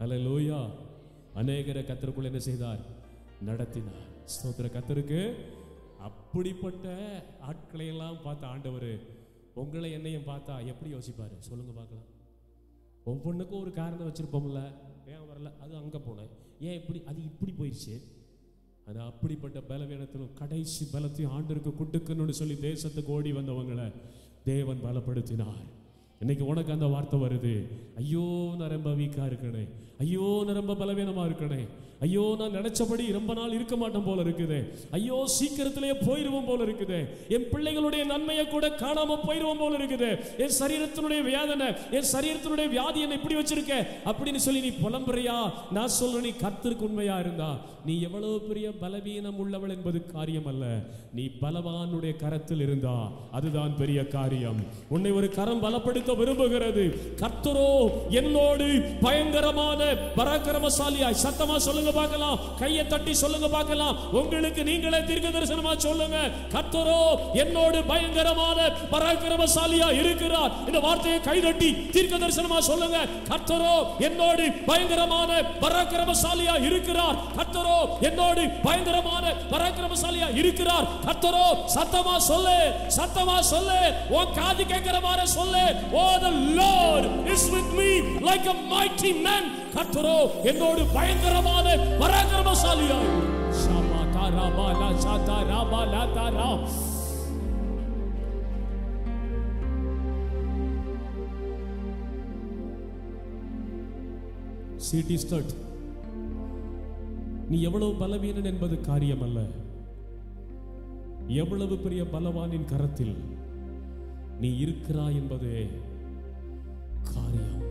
அல்லேலூயா. அநேகரை கர்த்தருக்குள்ள என்ன செய்தார்? நடத்தினார். ஸ்தோத்திர கர்த்தருக்கு. அப்படிப்பட்ட ஆட்களை எல்லாம் பார்த்த ஆண்டவர் உங்களை என்னையும் பார்த்தா எப்படி யோசிப்பாரு சொல்லுங்க பார்க்கலாம். ஒவ்வொன்றுக்கும் ஒரு காரணம் வச்சிருப்போம்ல. ஏன் வரல, அது அங்கே போனேன், ஏன் இப்படி, அது இப்படி போயிடுச்சு. அது அப்படிப்பட்ட பலவீனத்திலும் கடைசி பலத்தையும் ஆண்டருக்கு கொடுக்கணும்னு சொல்லி தேசத்துக்கு ஓடி வந்தவங்களை தேவன் பலப்படுத்தினார். இன்னைக்கு உனக்கு அந்த வார்த்தை வருது, ஐயோ நான் ரொம்ப வீக்கா இருக்கனே, ஐயோ நான் ரொம்ப பலவீனமா இருக்கனே, ஐயோ நான் நினைச்சபடி ரொம்ப நாள் இருக்க மாட்டேன் போல இருக்குது, ஐயோ சீக்கிரத்திலேயே போயிடுவோம் போல இருக்குது, என் பிள்ளைகளுடைய நன்மையை கூட காணாம போயிடுவோம் போல இருக்குது, என் சரீரத்தினுடைய வேதனை, என் சரீரத்தினுடைய வியாதி என்ன இப்படி வச்சிருக்க அப்படின்னு சொல்லி நீ புலம்புறியா? நான் சொல்றேன், நீ கர்த்தருக்கு உண்மையா இருந்தா நீ எவ்வளவு பெரிய பலவீனம் உள்ளவள் என்பது காரியம் அல்ல, நீ பலவானுடைய கரத்தில் இருந்தா அதுதான் பெரிய காரியம். உன்னை ஒரு கரம் பலப்படுத்த விரும்புகிறது. கர்த்தரோ என்னோடு பயங்கரமான பராக்கிரமசாலியாய். சத்தமா சொல்லுங்க பார்க்கலாம், கையை தட்டி சொல்லுங்க பார்க்கலாம், உங்களுக்கு நீங்களே தீர்க்க தரிசனமா சொல்லுங்க, கர்த்தரோ என்னோடு பயங்கரமான பராக்கிரமசாலியா இருக்கிறார். இந்த வார்த்தையை கை தட்டி தீர்க்க தரிசனமா சொல்லுங்க, கர்த்தரோ என்னோடு பயங்கரமான பராக்கிரமசாலியா இருக்கிறார், கர்த்தரோ என்னோடு பயங்கரமான பராக்கிரமசாலியா இருக்கிறார். கர்த்தரோ சத்தமா சொல்லு, சத்தமா சொல்லு, உன் காது கேட்கிற மாதிரி சொல்லு. Oh, the Lord is with me like a mighty man. கர்த்தரோ என்னோடு பயங்கரமான பராக்கிரமசாலியா. ஷமா தாராபாலா சாதாராபாலா தாரா. City stud. நீ எவ்வளவு பலவீனன் என்பது காரியம் அல்ல, எவ்வளவு பெரிய பலவானின் கரத்தில் நீ இருக்கிறாய் என்பதே காரியம்.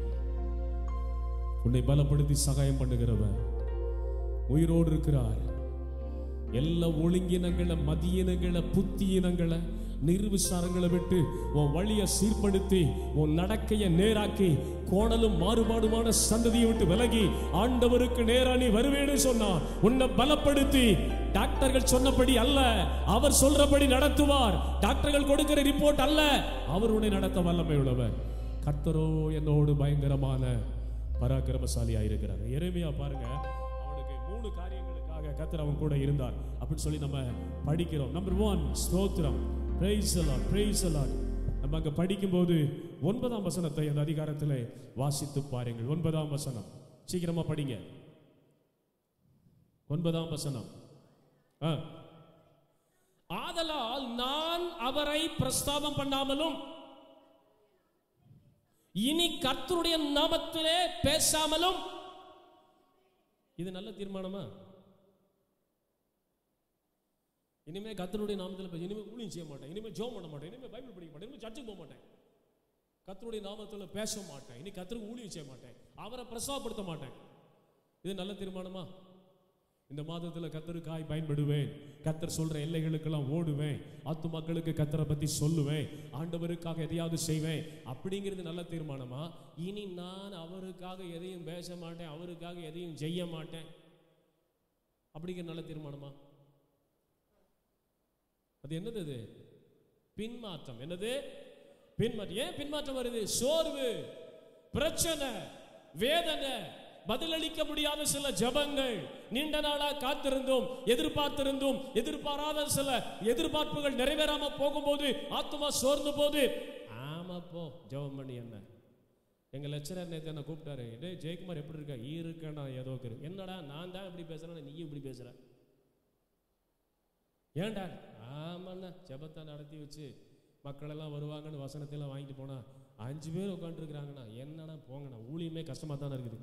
உன்னை பலப்படுத்தி சகாயம் பண்ணுகிறவர் உயிரோடு இருக்கிறார். எல்லா ஒழுங்கினங்களை, மதியினங்களை, புத்தியினங்களை, நிர்விசாரங்களை விட்டு உன் வழியை சீர்படுத்தி உன் நடக்கையை நேராக்கி கோணலும் மாறுபாடுமான சந்ததியை விட்டு விலகி ஆண்டவருக்கு நேரா நீ வருவேன்னு சொன்னா உன்னை பலப்படுத்தி டாக்டர்கள் சொன்னபடி அல்ல, அவர் சொல்றபடி நடத்துவார். டாக்டர்கள் கொடுக்கிற ரிப்போர்ட் அல்ல, அவர் உன்னை நடத்த வல்லமை உள்ளவர். கர்த்தரோ என்னோடு பயங்கரமான பராக்கிரமசாலியா இருக்கிறார். எரேமியா பாருங்க, அவனுக்கு 3 காரியங்களுக்காக கர்த்தர் அவன் கூட இருந்தார் அப்படின்னு சொல்லி நம்ம படிக்கிறோம். நம்பர் 1 ஸ்தோத்திரம், praise the Lord, praise the Lord. நம்ம அங்க படிக்கும்போது 9ஆம் வசனத்தை அந்த அதிகாரத்திலே வாசித்து பாருங்கள். 9ஆம் வசனம் சீக்கிரமா படிங்க. 9ஆம் வசனம். ஆதலால் நான் அவரை பிரஸ்தாபம் பண்ணாமலும் இனி கர்த்தருடைய நாமத்திலே பேசாமலும். இது நல்ல தீர்மானமா? இனிமே கர்த்தருடைய நாமத்தில் இனிமே ஊழியம் செய்ய மாட்டேன், இனிமே ஜெபம் பண்ண மாட்டேன், இனிமே பைபிள் படிக்க மாட்டேன், இனிமே சர்ச்சுக்கு போக மாட்டேன், கர்த்தருடைய நாமத்தில் பேச மாட்டேன், இனி கர்த்தருக்கு ஊழியம் செய்ய மாட்டேன், அவரை பிரசவப்படுத்த மாட்டேன். இது நல்ல தீர்மானமா? இந்த மாதத்தில் கர்த்தருக்காய் பயன்படுவேன், கர்த்தர் சொல்ற எல்லைகளுக்கெல்லாம் ஓடுவேன், ஆத்துமாக்களுக்கு கர்த்தரை பத்தி சொல்லுவேன், ஆண்டவருக்காக எதையாவது செய்வேன், அப்படிங்கிறது நல்ல தீர்மானமா? இனி நான் அவருக்காக எதையும் பேச மாட்டேன், அவருக்காக எதையும் செய்ய மாட்டேன் அப்படிங்கிற நல்ல தீர்மானமா? அது என்னது? அது பின்மாற்றம். என்னது? பின்மாற்றம். ஏன் பின்மாற்றம் வருது? சோர்வு, பிரச்சனை, வேதனை, பதிலளிக்க முடியாத சில ஜபங்கள், நீண்ட நாளா காத்திருந்தும் எதிர்பார்த்திருந்தும் எதிர்பாராத சில எதிர்பார்ப்புகள் நிறைவேறாம போகும்போது ஆத்மா சோர்ந்து போது, ஆமா போ ஜபம் பண்ணி என்ன. எங்க லெக்சரர் நேற்று என்ன கூப்பிட்டாரு, டே ஜெயக்குமார் எப்படி இருக்கா? இருக்கேன் நான் ஏதோ இருக்கு. என்னடா நான் தான் இப்படி பேசுறேன், நீயும் இப்படி பேசுற, ஏன்டா? ஆமாண்ணா ஜபத்தை நடத்தி வச்சு மக்கள் எல்லாம் வருவாங்கன்னு வசனத்தையெல்லாம் வாங்கிட்டு போனால் 5 பேர் உட்காந்துருக்குறாங்கண்ணா, என்னன்னா போங்கண்ணா, ஊழியமே கஷ்டமாக தானே இருக்குது.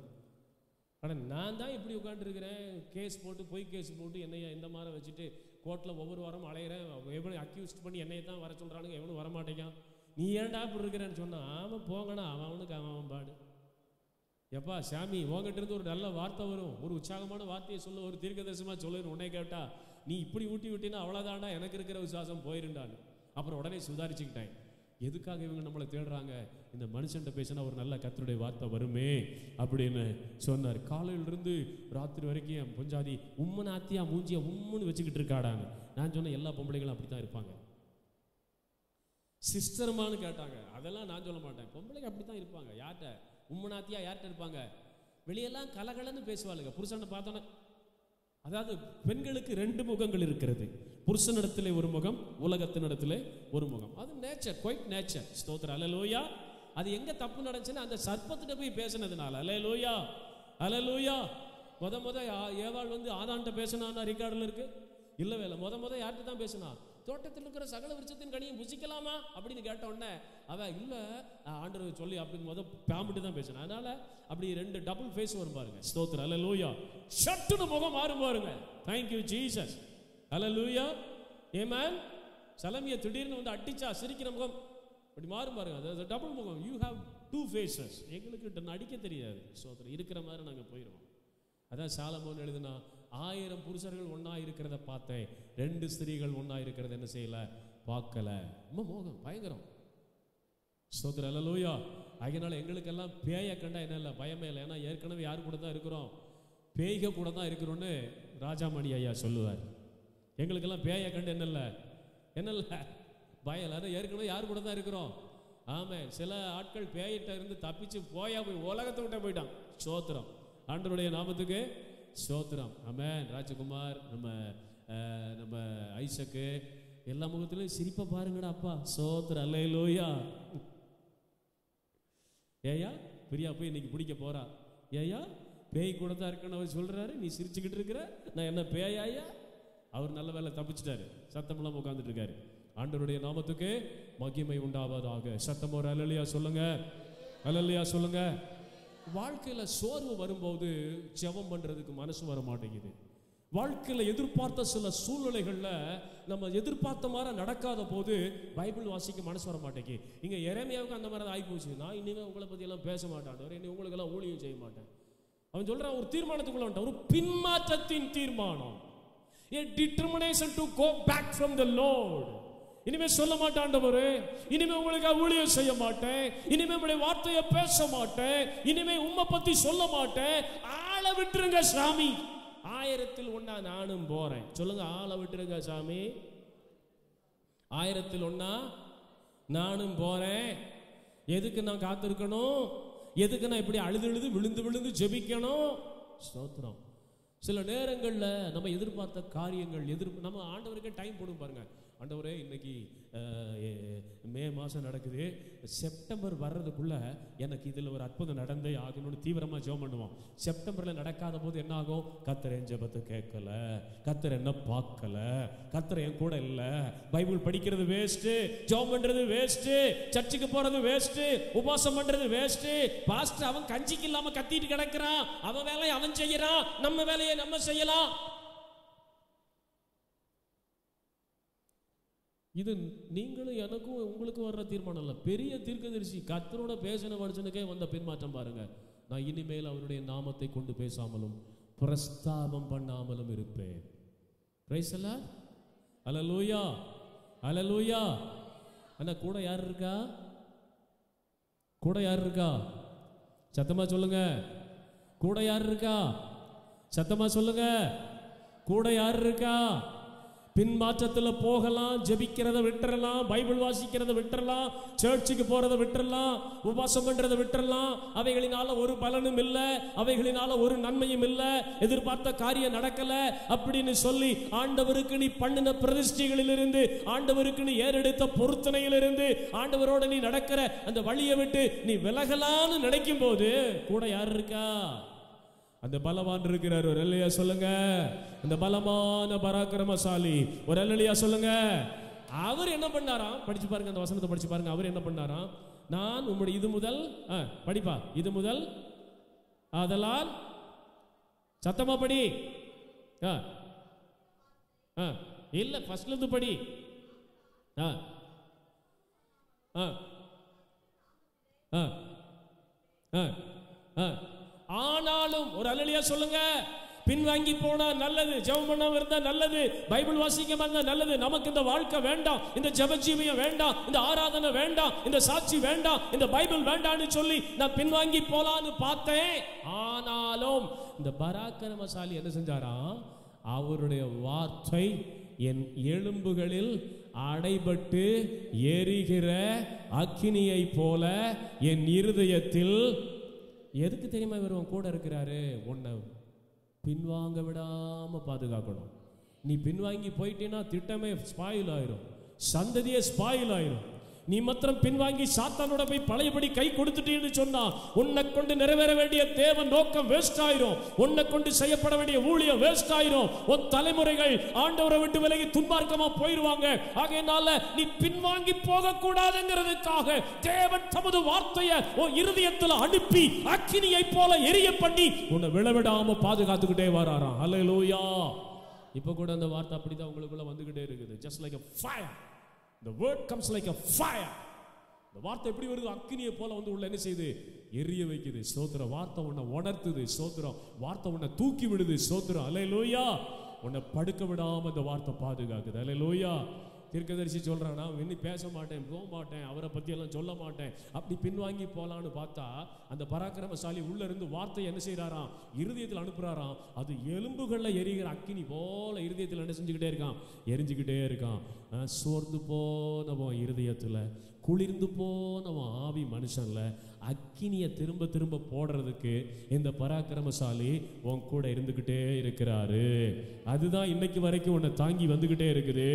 ஆனால் நான் தான் இப்படி உட்காந்துருக்கிறேன், கேஸ் போட்டு பொய் கேஸ் போட்டு என்னைய இந்த மாதிரி வச்சுட்டு கோர்ட்டில் ஒவ்வொரு வாரம் அலையிறேன், எவனும் அக்யூஸ்ட் பண்ணி என்னையை தான் வர சொல்கிறானுங்க, எவனும் வரமாட்டேங்கான், நீ ஏன்டா இப்படி இருக்கிறேன்னு சொன்னான். அவன் போங்கண்ணா, அவனுக்கு அவன் பாடு. எப்பா சாமி உங்ககிட்ட இருந்து ஒரு நல்ல வார்த்தை வரும், ஒரு உற்சாகமான வார்த்தையை சொல்ல, ஒரு தீர்க்கதரிசனமாக சொல்லணும், உன்னை கேட்டா நீ இப்படி ஊட்டி விட்டினா அவ்வளோதாண்டா எனக்கு இருக்கிற விசுவாசம் போயிருண்டான்னு. அப்புறம் உடனே சுதாரிச்சுக்கிட்டேன். எதுக்காக இவங்க நம்மளை தேடுறாங்க, இந்த மனுஷன்ட்ட பேசினா ஒரு நல்ல கர்த்தருடைய வார்த்தை வருமே அப்படின்னு சொன்னார். காலையிலிருந்து ராத்திரி வரைக்கும் என் பொஞ்சாதி உம்மன் ஆத்தியா மூஞ்சியா உம்முன்னு வச்சுக்கிட்டு இருக்காடாங்க. நான் சொன்னேன் எல்லா பொம்பளைகளும் அப்படி தான் இருப்பாங்க. சிஸ்டர்மான்னு கேட்டாங்க, அதெல்லாம் நான் சொல்ல மாட்டேன், பொம்பளைங்க அப்படி தான் இருப்பாங்க. யார்கிட்ட உம்மனாத்தியா யார்கிட்ட இருப்பாங்க, வெளியெல்லாம் கலகலன்னு பேசுவாளுங்க. புருஷனை பார்த்தோன்னா, அதாவது பெண்களுக்கு 2 முகங்கள் இருக்கிறது, புருஷனிடத்திலே ஒரு முகம், உலகத்தினிடத்திலே ஒரு முகம். அது நேச்சர், குவைட் நேச்சர். ஸ்தோத்திரம், அல்லேலூயா. அது எங்க தப்பு நடந்துச்சுன்னா அந்த சர்ப்பத்திட்ட போய் பேசினதுனால. அல்லேலூயா, அல்லேலூயா. முத ஏவாள் வந்து ஆதான்கிட்ட பேசினான்னா ரெக்கார்டில் இருக்கு இல்லவே இல்லை. முத யார்கிட்ட தான் பேசினா, தோட்டத்தில் இருக்கிற சகல விருட்சத்தின் கனியும் புசிக்கலாமா அப்படின்னு கேட்ட உடனே அவ இல்லை ஆண்டவர் சொல்லி அப்படின்னு பாம்பிட்டு தான் பேசினா. அதனால அப்படி 2 டபுள் ஃபேஸ் வரும் பாருங்க. ஸ்தோத்திரம், அல்லேலூயா. ஷட்டுன்னு முகம் மாறும் பாருங்க. தேங்க்யூ ஜீசஸ், அல்லேலூயா, ஆமென். சலமியை திடீர்னு வந்து அடிச்சா சிரிக்கிற முகம் அப்படி மாறும் பாருங்க. அது டபுள் முகம். You have 2 faces. எங்களுக்கு நடிக்க தெரியாது. ஸ்தோத்திரம், இருக்கிற மாதிரி நாங்கள் போயிடுவோம். அதான் சாலமோன் எழுதுனா, 1000 புருஷர்கள் ஒன்னா இருக்கிறத பார்த்தேன், 2 ஸ்திரீகள் ஒன்னா இருக்கிறத என்ன செய்யல, பார்க்கல. ரொம்ப மோகம், பயங்கரம். ஸ்தோத்திரம், அல்லேலூயா. அதனால எங்களுக்கெல்லாம் பேயை கண்டா என்ன இல்லை, பயமே இல்லை. ஏன்னா ஏற்கனவே யார் கூட தான் இருக்கிறோம், பேய்க கூட தான் இருக்கிறோன்னு ராஜாமணி ஐயா சொல்லுவார். எங்களுக்கெல்லாம் பேயை கண்டு என்ன இல்லை பயம் இல்லை. ஏற்கனவே யார் கூட தான் இருக்கிறோம். ஆமாம், சில ஆட்கள் பேயிட்ட இருந்து தப்பிச்சு போய் உலகத்தை விட்ட போயிட்டான். ஸ்தோத்திரம், ஆண்டவருடைய நாமத்துக்கு ஸ்தோத்திரம், ஆமென். ராஜகுமார், நம்ம ஐசக்கு, எல்லா முகத்திலையும் சிரிப்பை பாருங்கடா அப்பா. ஸ்தோத்திரம், அல்லேலூயா. ஏயா பிரியா போய் இன்னைக்கு பிடிக்க போறா, ஏயா பேய் கூட தான் இருக்குன்னு அவர் சொல்றாரு, நீ சிரிச்சுக்கிட்டு இருக்கிற, நான் என்ன பேயாயா? அவர் நல்ல வேலை தப்பிச்சிட்டாரு, சத்தமெல்லாம் உட்கார்ந்துட்டு இருக்காரு. ஆண்டவருடைய நாமத்துக்கு மகிமை உண்டாவதாக. சத்தம் ஒரு அல்லேலூயா சொல்லுங்க, அல்லேலூயா சொல்லுங்க. வாழ்க்கையில சோர்வு வரும்போது ஜெபம் பண்றதுக்கு மனசு வர மாட்டேங்குது. வாழ்க்கையில எதிர்பார்த்த சில சூழ்நிலைகள்ல நம்ம எதிர்பார்த்த மாதிரி நடக்காத போது பைபிள் வாசிக்க மனசு வர மாட்டேங்குது. இங்க எரேமியாவுக்கு அந்த மாதிரி ஆகி போச்சு. நான் இனிமே உங்களை பத்தி எல்லாம் பேச மாட்டேன், இனி உங்களுக்கு எல்லாம் ஊழியம் செய்ய மாட்டேன். அவன் சொல்றான், ஒரு தீர்மானத்துக்குள்ள வந்துட்டான், ஒரு பின்மாற்றத்தின் தீர்மானம், a determination to go back from the Lord. இனிமே சொல்ல மாட்டேன் ஆண்டவரே, இனிமே உங்களுக்கு ஊழியம் செய்ய மாட்டேன், இனிமே உங்களுடைய வார்த்தையை பேச மாட்டேன், இனிமே உம்மை பத்தி சொல்ல மாட்டேன், ஆளை விட்டுருங்க சாமி. 1000ல் 1 நானும் போறேன். சொல்லுங்க, ஆளை விட்டுருங்க சாமி. 1000ல் 1 நானும் போறேன். எதுக்கு நான் காத்திருக்கணும், எதுக்கு நான் இப்படி அழுது விழுந்து ஜெபிக்கணும்? ஸ்தோத்திரம். சில நேரங்களில் நம்ம எதிர்பார்த்த காரியங்கள் நம்ம ஆண்டவருக்கே டைம் போடும் பாருங்க. ஆண்டவரே இன்னைக்கு மே மாதம் நடக்குது, செப்டம்பர் வர்றதுக்குள்ள எனக்கு இதில் ஒரு அற்புதம் நடந்தே ஆகணும்னு தீவிரமாக ஜெபம் பண்ணுவோம். செப்டம்பரில் நடக்காத போது என்ன ஆகும்? கர்த்தர் என் ஜெபத்தை கேட்கல, கர்த்தர் என்ன பார்க்கல, கர்த்தர் என் கூட இல்லை, பைபிள் படிக்கிறது வேஸ்ட்டு, ஜெபம் பண்ணுறது வேஸ்ட்டு, சர்ச்சுக்கு போகிறது வேஸ்ட்டு, உபவாசம் பண்ணுறது வேஸ்ட்டு. பாஸ்டர் அவன் கஞ்சிக்கு இல்லாமல் கத்திட்டு கிடக்கிறான், அவன் வேலையை அவன் செய்யறான், நம்ம வேலையை நம்ம செய்யலாம். இது நீங்களும் எனக்கும் உங்களுக்கும் வர்ற தீர்மானம் இல்லை, பெரிய தீர்க்கதரிசி கர்த்தரோட பேசின மனுஷனுக்கே வந்த பின்மாற்றம் பாருங்க. நான் இனிமேல் அவருடைய நாமத்தை கொண்டு பேசாமலும் பிரஸ்தாபம் பண்ணாமலும் இருப்பேன். பிரைஸ் தி லார்ட், அல்லேலூயா, அல்லேலூயா. அண்ணா கூட யார் இருக்கா? கூட யார் இருக்கா? சத்தமா சொல்லுங்க. கூட யார் இருக்கா? சத்தமா சொல்லுங்க. கூட யார் இருக்கா? பின்மாற்றத்தில் போகலாம், ஜெபிக்கிறத விட்டுறலாம், பைபிள் வாசிக்கிறத விட்டுறலாம், சர்ச்சுக்கு போறத விட்டுறலாம், உபவாசம் பண்றதை விட்டுறலாம். அவைகளினால ஒரு பலனும் இல்லை, அவைகளினால ஒரு நன்மையும் இல்லை, எதிர்பார்த்த காரியம் நடக்கல அப்படின்னு சொல்லி ஆண்டவருக்கு நீ பண்ணின பிரதிஷ்டைகளிலிருந்து, ஆண்டவருக்கு நீ ஏறெடுத்த பொருத்தனையிலிருந்து, ஆண்டவரோட நீ நடக்கிற அந்த வழியை விட்டு நீ விலகலான்னு நினைக்கும் போது கூட யார் இருக்கா? அந்த பலவான் இருக்கிறார். ஒரு அல்லேலூயா சொல்லுங்க. அந்த பலமான பராக்கிரமசாலி, ஒரு அல்லேலூயா சொல்லுங்க. அவர் என்ன பண்ணாராம்? படிச்சு பாருங்க, அந்த வசனத்தை படிச்சு பாருங்க. அவர் என்ன பண்ணாராம்? நான் உம்முடைய இது முதல் படிப்பா, இது முதல் ஆதலால் சத்தமா படி. இல்ல ஃபர்ஸ்ட்ல இருந்து படி. ஆனாலும் ஒரு அல்லேலூயா சொல்லுங்க. பின்வாங்கி போனா நல்லது, ஜெபம் பண்ணாம இருந்தா நல்லது, பைபிள் வாசிக்காம இருந்தா நல்லது. நமக்கு இந்த வாழ்க்கை வேண்டாம், இந்த ஜெப ஜீவியம் வேண்டாம், இந்த ஆராதனை வேண்டாம், இந்த சாட்சி வேண்டாம், இந்த பைபிள் வேண்டாம்னு சொல்லி நான் பின்வாங்கி போலான்னு பார்த்தேன். ஆனாலும் இந்த பராக்கிரமசாலி என்ன செஞ்சாராம்? அவருடைய வார்த்தை என் எலும்புகளில் அடைபட்டு எரிகிற அக்கினியை போல என் இருதயத்தில். எதுக்கு தெரியுமா இவர் கூட இருக்கிறாரு? உன்னை பின்வாங்க விடாம பாதுகாக்கணும். நீ பின்வாங்கி போயிட்டீன்னா திட்டமே ஸ்பாயில் ஆயிரும், சந்ததியே ஸ்பாயில் ஆயிரும். நீ மாத்திரம் பின்வாங்கி சாத்தானோட போய் பழையபடி கை கொடுத்துட்டீன்னு சொன்னா உன்னை கொண்டு நிறைவேற வேண்டிய தேவ நோக்கம் வேஸ்ட் ஆயிரும். உன்னை கொண்டு செய்யப்பட வேண்டிய ஊழியம் வேஸ்ட் ஆயிரும். உன் தலைமுறைகள் ஆண்டவரை விட்டு விலகி துன்மார்க்கமா போயிருவாங்க. ஆகையினால நீ பின்வாங்கி போக கூடாதுங்கிறதுக்காக தேவன் தமது வார்த்தையை உன் இருதயத்துல அனுப்பி அக்கினியை போல எரிய பண்ணி உன்னை விழவிடாம பாதுகாத்துக்கிட்டே வராராம். அல்லேலூயா. இப்ப கூட அந்த வார்த்தை அப்படிதான் உங்களுக்குள்ள வந்துகிட்டே இருக்குது. just like a fire. The word comes like a fire. இந்த வார்த்தை எப்படி வருது? அக்கினியை போல வந்து உள்ள என்ன செய்யுது? எரிய வைக்குது. ஸ்தோத்திரம். வார்த்தை உன்னை உணர்த்துது. ஸ்தோத்திரம். வார்த்தை உன்னை தூக்கி விடுது. ஸ்தோத்திரம். அல்லேலூயா. உன்னை படுக்க விடாம இந்த வார்த்தை பாதுகாக்குது. அல்லேலூயா. தீர்க்கதரிசி சொல்றான், நான் இன்னும் பேச மாட்டேன், போக மாட்டேன், அவரை பத்தி எல்லாம் சொல்ல மாட்டேன், அப்படி பின்வாங்கி போலான்னு பார்த்தா அந்த பராக்கிரமசாலி உள்ள இருந்து வார்த்தை என்ன செய்யறாராம்? இருதயத்தில் அனுப்புறாராம். அது எலும்புகள்ல எரிகிற அக்கினி போல இருதயத்தில் என்ன செஞ்சுக்கிட்டே இருக்கான்? எரிஞ்சுக்கிட்டே இருக்கான். சோர்ந்து போனவன் இருதயத்துல, குளிர்ந்து போனவன் ஆவி மனுஷன்ல அக்கினியை திரும்ப திரும்ப போடுறதுக்கு இந்த பராக்கிரமசாலி உன் கூட இருந்துகிட்டே இருக்கிறாரு. அதுதான் இன்னைக்கு வரைக்கும் உன்னை தாங்கி வந்துகிட்டே இருக்குது.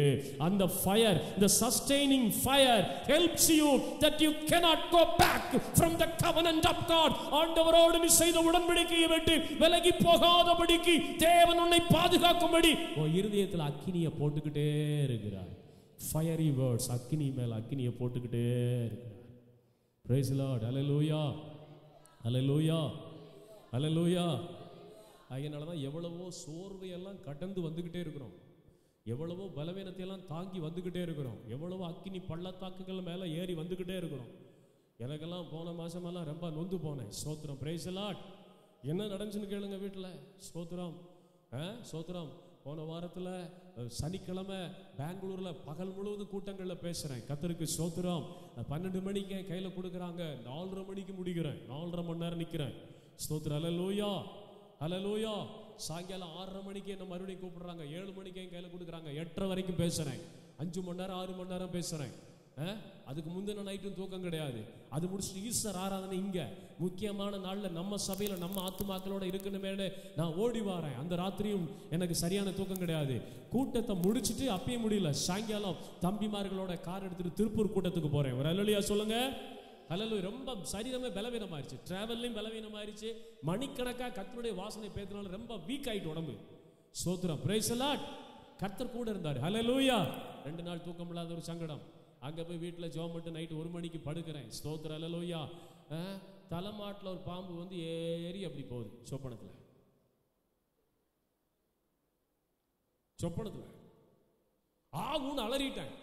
அந்த fire, the sustaining fire helps you that you cannot go back from the covenant of God. ஆண்டவரோடு நீ செய்த உடன்படிக்கையை விட்டு விலகி போகாதபடிக்கு தேவன் உன்னை பாதுகாக்கும்படி உன் இருதயத்தில் அக்கினியை போட்டுக்கிட்டே இருக்கிறார். fiery words, அக்கினி மேல அக்கினியை போட்டுக்கிட்டே இருக்கிறார். praise the Lord. hallelujah, hallelujah, hallelujah. அதனால தான் எவ்வளவோ சோர்வையெல்லாம் கடந்து வந்துகிட்டே இருக்கிறோம், எவ்வளவோ பலவீனத்தை எல்லாம் தாங்கி வந்துகிட்டே இருக்கிறோம், எவ்வளவோ அக்கினி பள்ளத்தாக்குகள் மேல ஏறி வந்துகிட்டே இருக்கிறோம். எனக்கெல்லாம் போன மாசமெல்லாம் ரொம்ப நொந்து போனேன். ஸ்தோத்திரம். praise the Lord. என்ன நடந்துச்சுன்னு கேளுங்க வீட்டில். ஸ்தோத்திரம், ஸ்தோத்திரம். போன வாரத்தில் சனிக்கிழமை பெங்களூர்ல பகல் முழுவதும் கூட்டங்களில் பேசுறேன். கர்த்தருக்கு ஸ்தோத்திரம். 12 மணிக்கு கையில் கொடுக்குறாங்க, 4:30 மணிக்கு முடிக்கிறேன், 4:30 மணி நேரம் நிற்கிறேன். ஸ்தோத்திரம். அல்லேலூயா, அல்லேலூயா. சாயங்காலம் 6:30 மணிக்கு என்ன மறுபடியும் கூப்பிடுறாங்க, 7 மணிக்கு என் கையில் கொடுக்குறாங்க, 8:30 வரைக்கும் பேசுறேன். 5 மணி நேரம் 6 மணி நேரம் பேசுறேன். அதுக்கு முந்தின நைட்டும் தூக்கம் கிடையாது. அது முடிச்சுட்டு ஈஸ்டர் ஆராதனை இங்க முக்கியமான நாள்ல நம்ம சபையில நம்ம ஆத்துமாக்களோட இருக்கணுமே நான் ஓடி வாரேன். அந்த ராத்திரியும் எனக்கு சரியான தூக்கம் கிடையாது. கூட்டத்தை முடிச்சுட்டு அப்பயும் முடியல. சாயங்காலம் தம்பிமார்களோட கார் எடுத்துட்டு திருப்பூர் கூட்டத்துக்கு போறேன். ஒரு அல்லேலூயா சொல்லுங்க. அல்லேலூயா. ரொம்ப சரீரமே பலவீனமாயிருச்சு, டிராவல்லையும் பலவீனமாயிருச்சு. மணிக்கணக்கா கர்த்தருடைய வாசனை பேசினாலும் ரொம்ப வீக் ஆயிட்டு உடம்பு. ஸ்தோத்திரம். Price the Lord. கர்த்தர் கூட இருந்தார். அல்லேலூயா. 2 நாள் தூக்கம் இல்லாத ஒரு சங்கடம். அங்கே போய் வீட்டில் ஜெபம் பண்ணிட்டு நைட்டு 1 மணிக்கு படுக்கிறேன். ஸ்தோத்திரம். அல்லேலூயா. தலைமாட்டில் ஒரு பாம்பு வந்து ஏறி அப்படி போகுது. சொப்பனத்தில் ஆகுன்னு அலறிட்டேன்.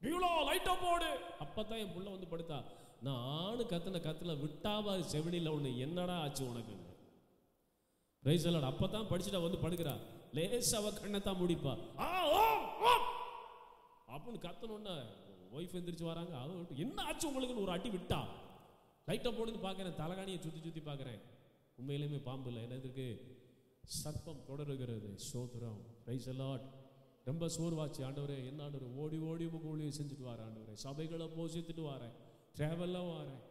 இவ்வளோ லைட்டா போடு. அப்பதான் என் புள்ள வந்து படுத்தா. நானும் கத்துல விட்டாவா செவினில ஒண்ணு. என்னடா ஆச்சு உனக்கு? Price the Lord. அப்பதான் படிச்சுட்டா வந்து படுக்கிறா. லேசா அவ கண்ணத்தான் முடிப்பா. அப்படின்னு கத்தணும்னா ஒய்ஃப் எந்திரிச்சு வராங்க. அவ என்ன ஆச்சு உங்களுக்குன்னு ஒரு அடி விட்டா. லைட்டை போடுன்னு பார்க்குறேன், தலைகாணியை சுற்றி பார்க்குறேன். உண்மையிலுமே பாம்பு இல்லை, என்னதுக்கு சர்ப்பம் தொடருகிறது. ஸ்தோத்திரம். Price the Lord. ரொம்ப சோர்வாச்சு. ஆண்டவரே, என்ன ஆண்டவரே, ஓடி ஓடி உங்க ஊழியம் செஞ்சுட்டு வரேன் ஆண்டவரே, சபைகளை போசித்துட்டு வரேன், ட்ராவல்லாம் வரேன்,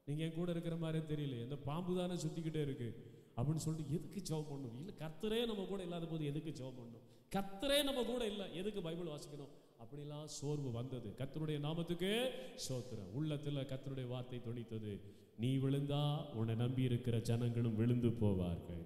நீங்கள் என் கூட இருக்கிற மாதிரி தெரியல, இந்த பாம்பு தானே சுற்றிக்கிட்டே இருக்கு அப்படின்னு சொல்லிட்டு எதுக்கு ஜெபம் பண்ணணும்? இல்லை, கர்த்தரே நம்ம கூட இல்லாத போது எதுக்கு ஜெபம் பண்ணணும்? கர்த்தரே நம்ம கூட இல்லை, எதுக்கு பைபிள் வாசிக்கணும்? அப்படிலாம் சோர்வு வந்தது. கர்த்தருடைய நாமத்துக்கு ஸ்தோத்திரம். உள்ளத்தில் கர்த்தருடைய வார்த்தை தொனித்தது. நீ விழுந்தா உன்னை நம்பி இருக்கிற ஜனங்களும் விழுந்து போவார்கள்.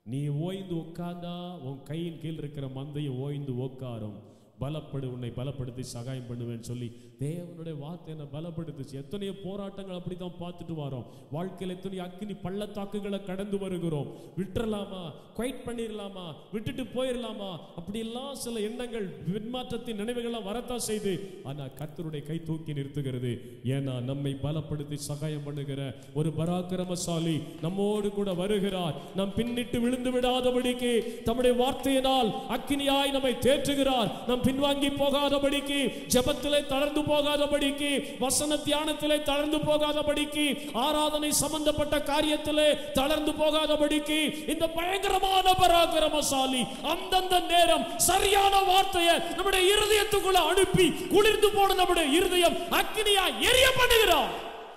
நீ ஓய்ந்து உட்கார்ந்தா உன் கையின் கீழ் இருக்கிற மந்தையும் ஓய்ந்து உட்காரும். பலப்படு, உன்னை பலப்படுத்தி சகாயம் பண்ணுவேன்னு சொல்லி தேவனுடைய வார்த்தை என்ன பலப்படுத்துச்சு. எத்தனையோ போராட்டங்கள் அப்படித்தான் பார்த்துட்டு வரோம். வாழ்க்கையில் எத்தனையோ அக்கினி பள்ளத்தாக்குகளை கடந்து வருகிறோம். விட்டுறலாமா, குவைட் பண்ணிடலாமா, விட்டுட்டு போயிடலாமா, அப்படியெல்லாம் சில எண்ணங்கள், விண்மாற்றத்தின் நினைவுகள்லாம் வரத்தான் செய்து. ஆனால் கர்த்தருடைய கை தூக்கி நிறுத்துகிறது. ஏன்னா நம்மை பலப்படுத்தி சகாயம் பண்ணுகிற ஒரு பராக்கிரமசாலி நம்மோடு கூட வருகிறார். நாம் பின்னிட்டு விழுந்து விடாதபடிக்கு தம்முடைய வார்த்தையினால் அக்கினியாய் நம்மை தேற்றுகிறார். நாம் பின்வாங்கி போகாதபடிக்கு, ஜெபத்திலே தளர்ந்து போகாதபடிக்கு, வசன தியானத்திலே தளர்ந்து போகாதபடிக்கு, ஆராதனை சம்பந்தப்பட்ட காரியத்திலே தளர்ந்து போகாதபடிக்கு இந்த பயங்கரமான பராக்கிரமசாலி அந்தந்த நேரம் சரியான வார்த்தையை நம்முடைய இருதயத்துக்குள்ள அனுப்பி குளிர்ந்து போன நம்முடைய இருதயம் அக்கினியாய் எரிய பண்ணுகிறார்.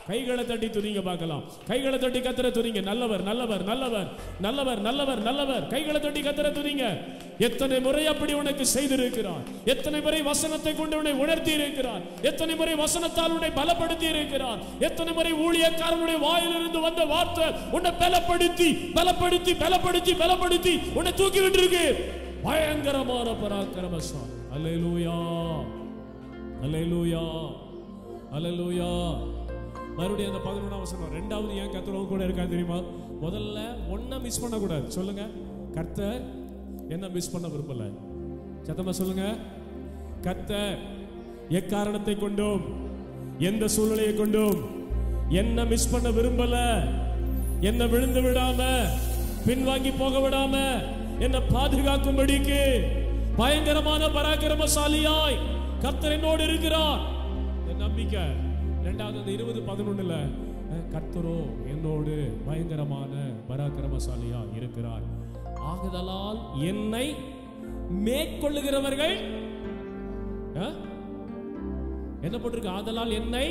கைகளை தட்டி துதிங்க பார்க்கலாம். கைகளை தட்டி கத்தரை துதிங்க. நல்லவர் நல்லவர் நல்லவர் நல்லவர் நல்லவர் நல்லவர். கைகளை தட்டி கத்தரை துதிங்க. எத்தனை முறை அப்படி உனக்கு செய்திருக்கிறார். எத்தனை முறை வசனத்தை கொண்டு உன்னை உணர்த்தி இருக்கிறார். எத்தனை முறை வசனத்தால் உன்னை பலப்படுத்தி இருக்கிறார். எத்தனை முறை ஊழியக்காரனுடைய வாயிலிருந்து வந்த வார்த்தை உன்னை பலப்படுத்தி பலப்படுத்தி பலப்படுத்தி பலப்படுத்தி உன்னை தூக்கி விட்டுருக்கு. பயங்கரமான பராக்கிரமசாலி. அல்லேலூயா அல்லேலூயா அல்லேலூயா. மறுபடியும் அந்த 11ஆம் வசனம். ரெண்டாவது ஏன் கர்த்தர் கூட இருக்கா தெரியுமா? முதல்ல ஒன்ன மிஸ் பண்ண கூடாது. சொல்லுங்க, கர்த்தர் என்ன மிஸ் பண்ண விரும்பல. சத்தமா சொல்லுங்க, கர்த்தர் எக்காரணத்தை கொண்டும் எந்த சூழ்நிலையை கொண்டும் என்ன மிஸ் பண்ண விரும்பல. என்ன விழுந்து விடாம, பின்வாங்கி போக விடாம என்ன பாதுகாக்கும்படிக்கு பயங்கரமான பராக்கிரமசாலியாய் கர்த்தர் என்னோடு இருக்கிறார். என் நம்பிக்கை. இரண்டாவது 20:11 கர்த்தரோ என்னோடு பயங்கரமான பராக்கிரமசாலியா இருக்கிறார். ஆகுதலால் என்னை மேற்கொள்ளுகிறவர்கள் என்ன போட்டிருக்கு? ஆதலால் என்னை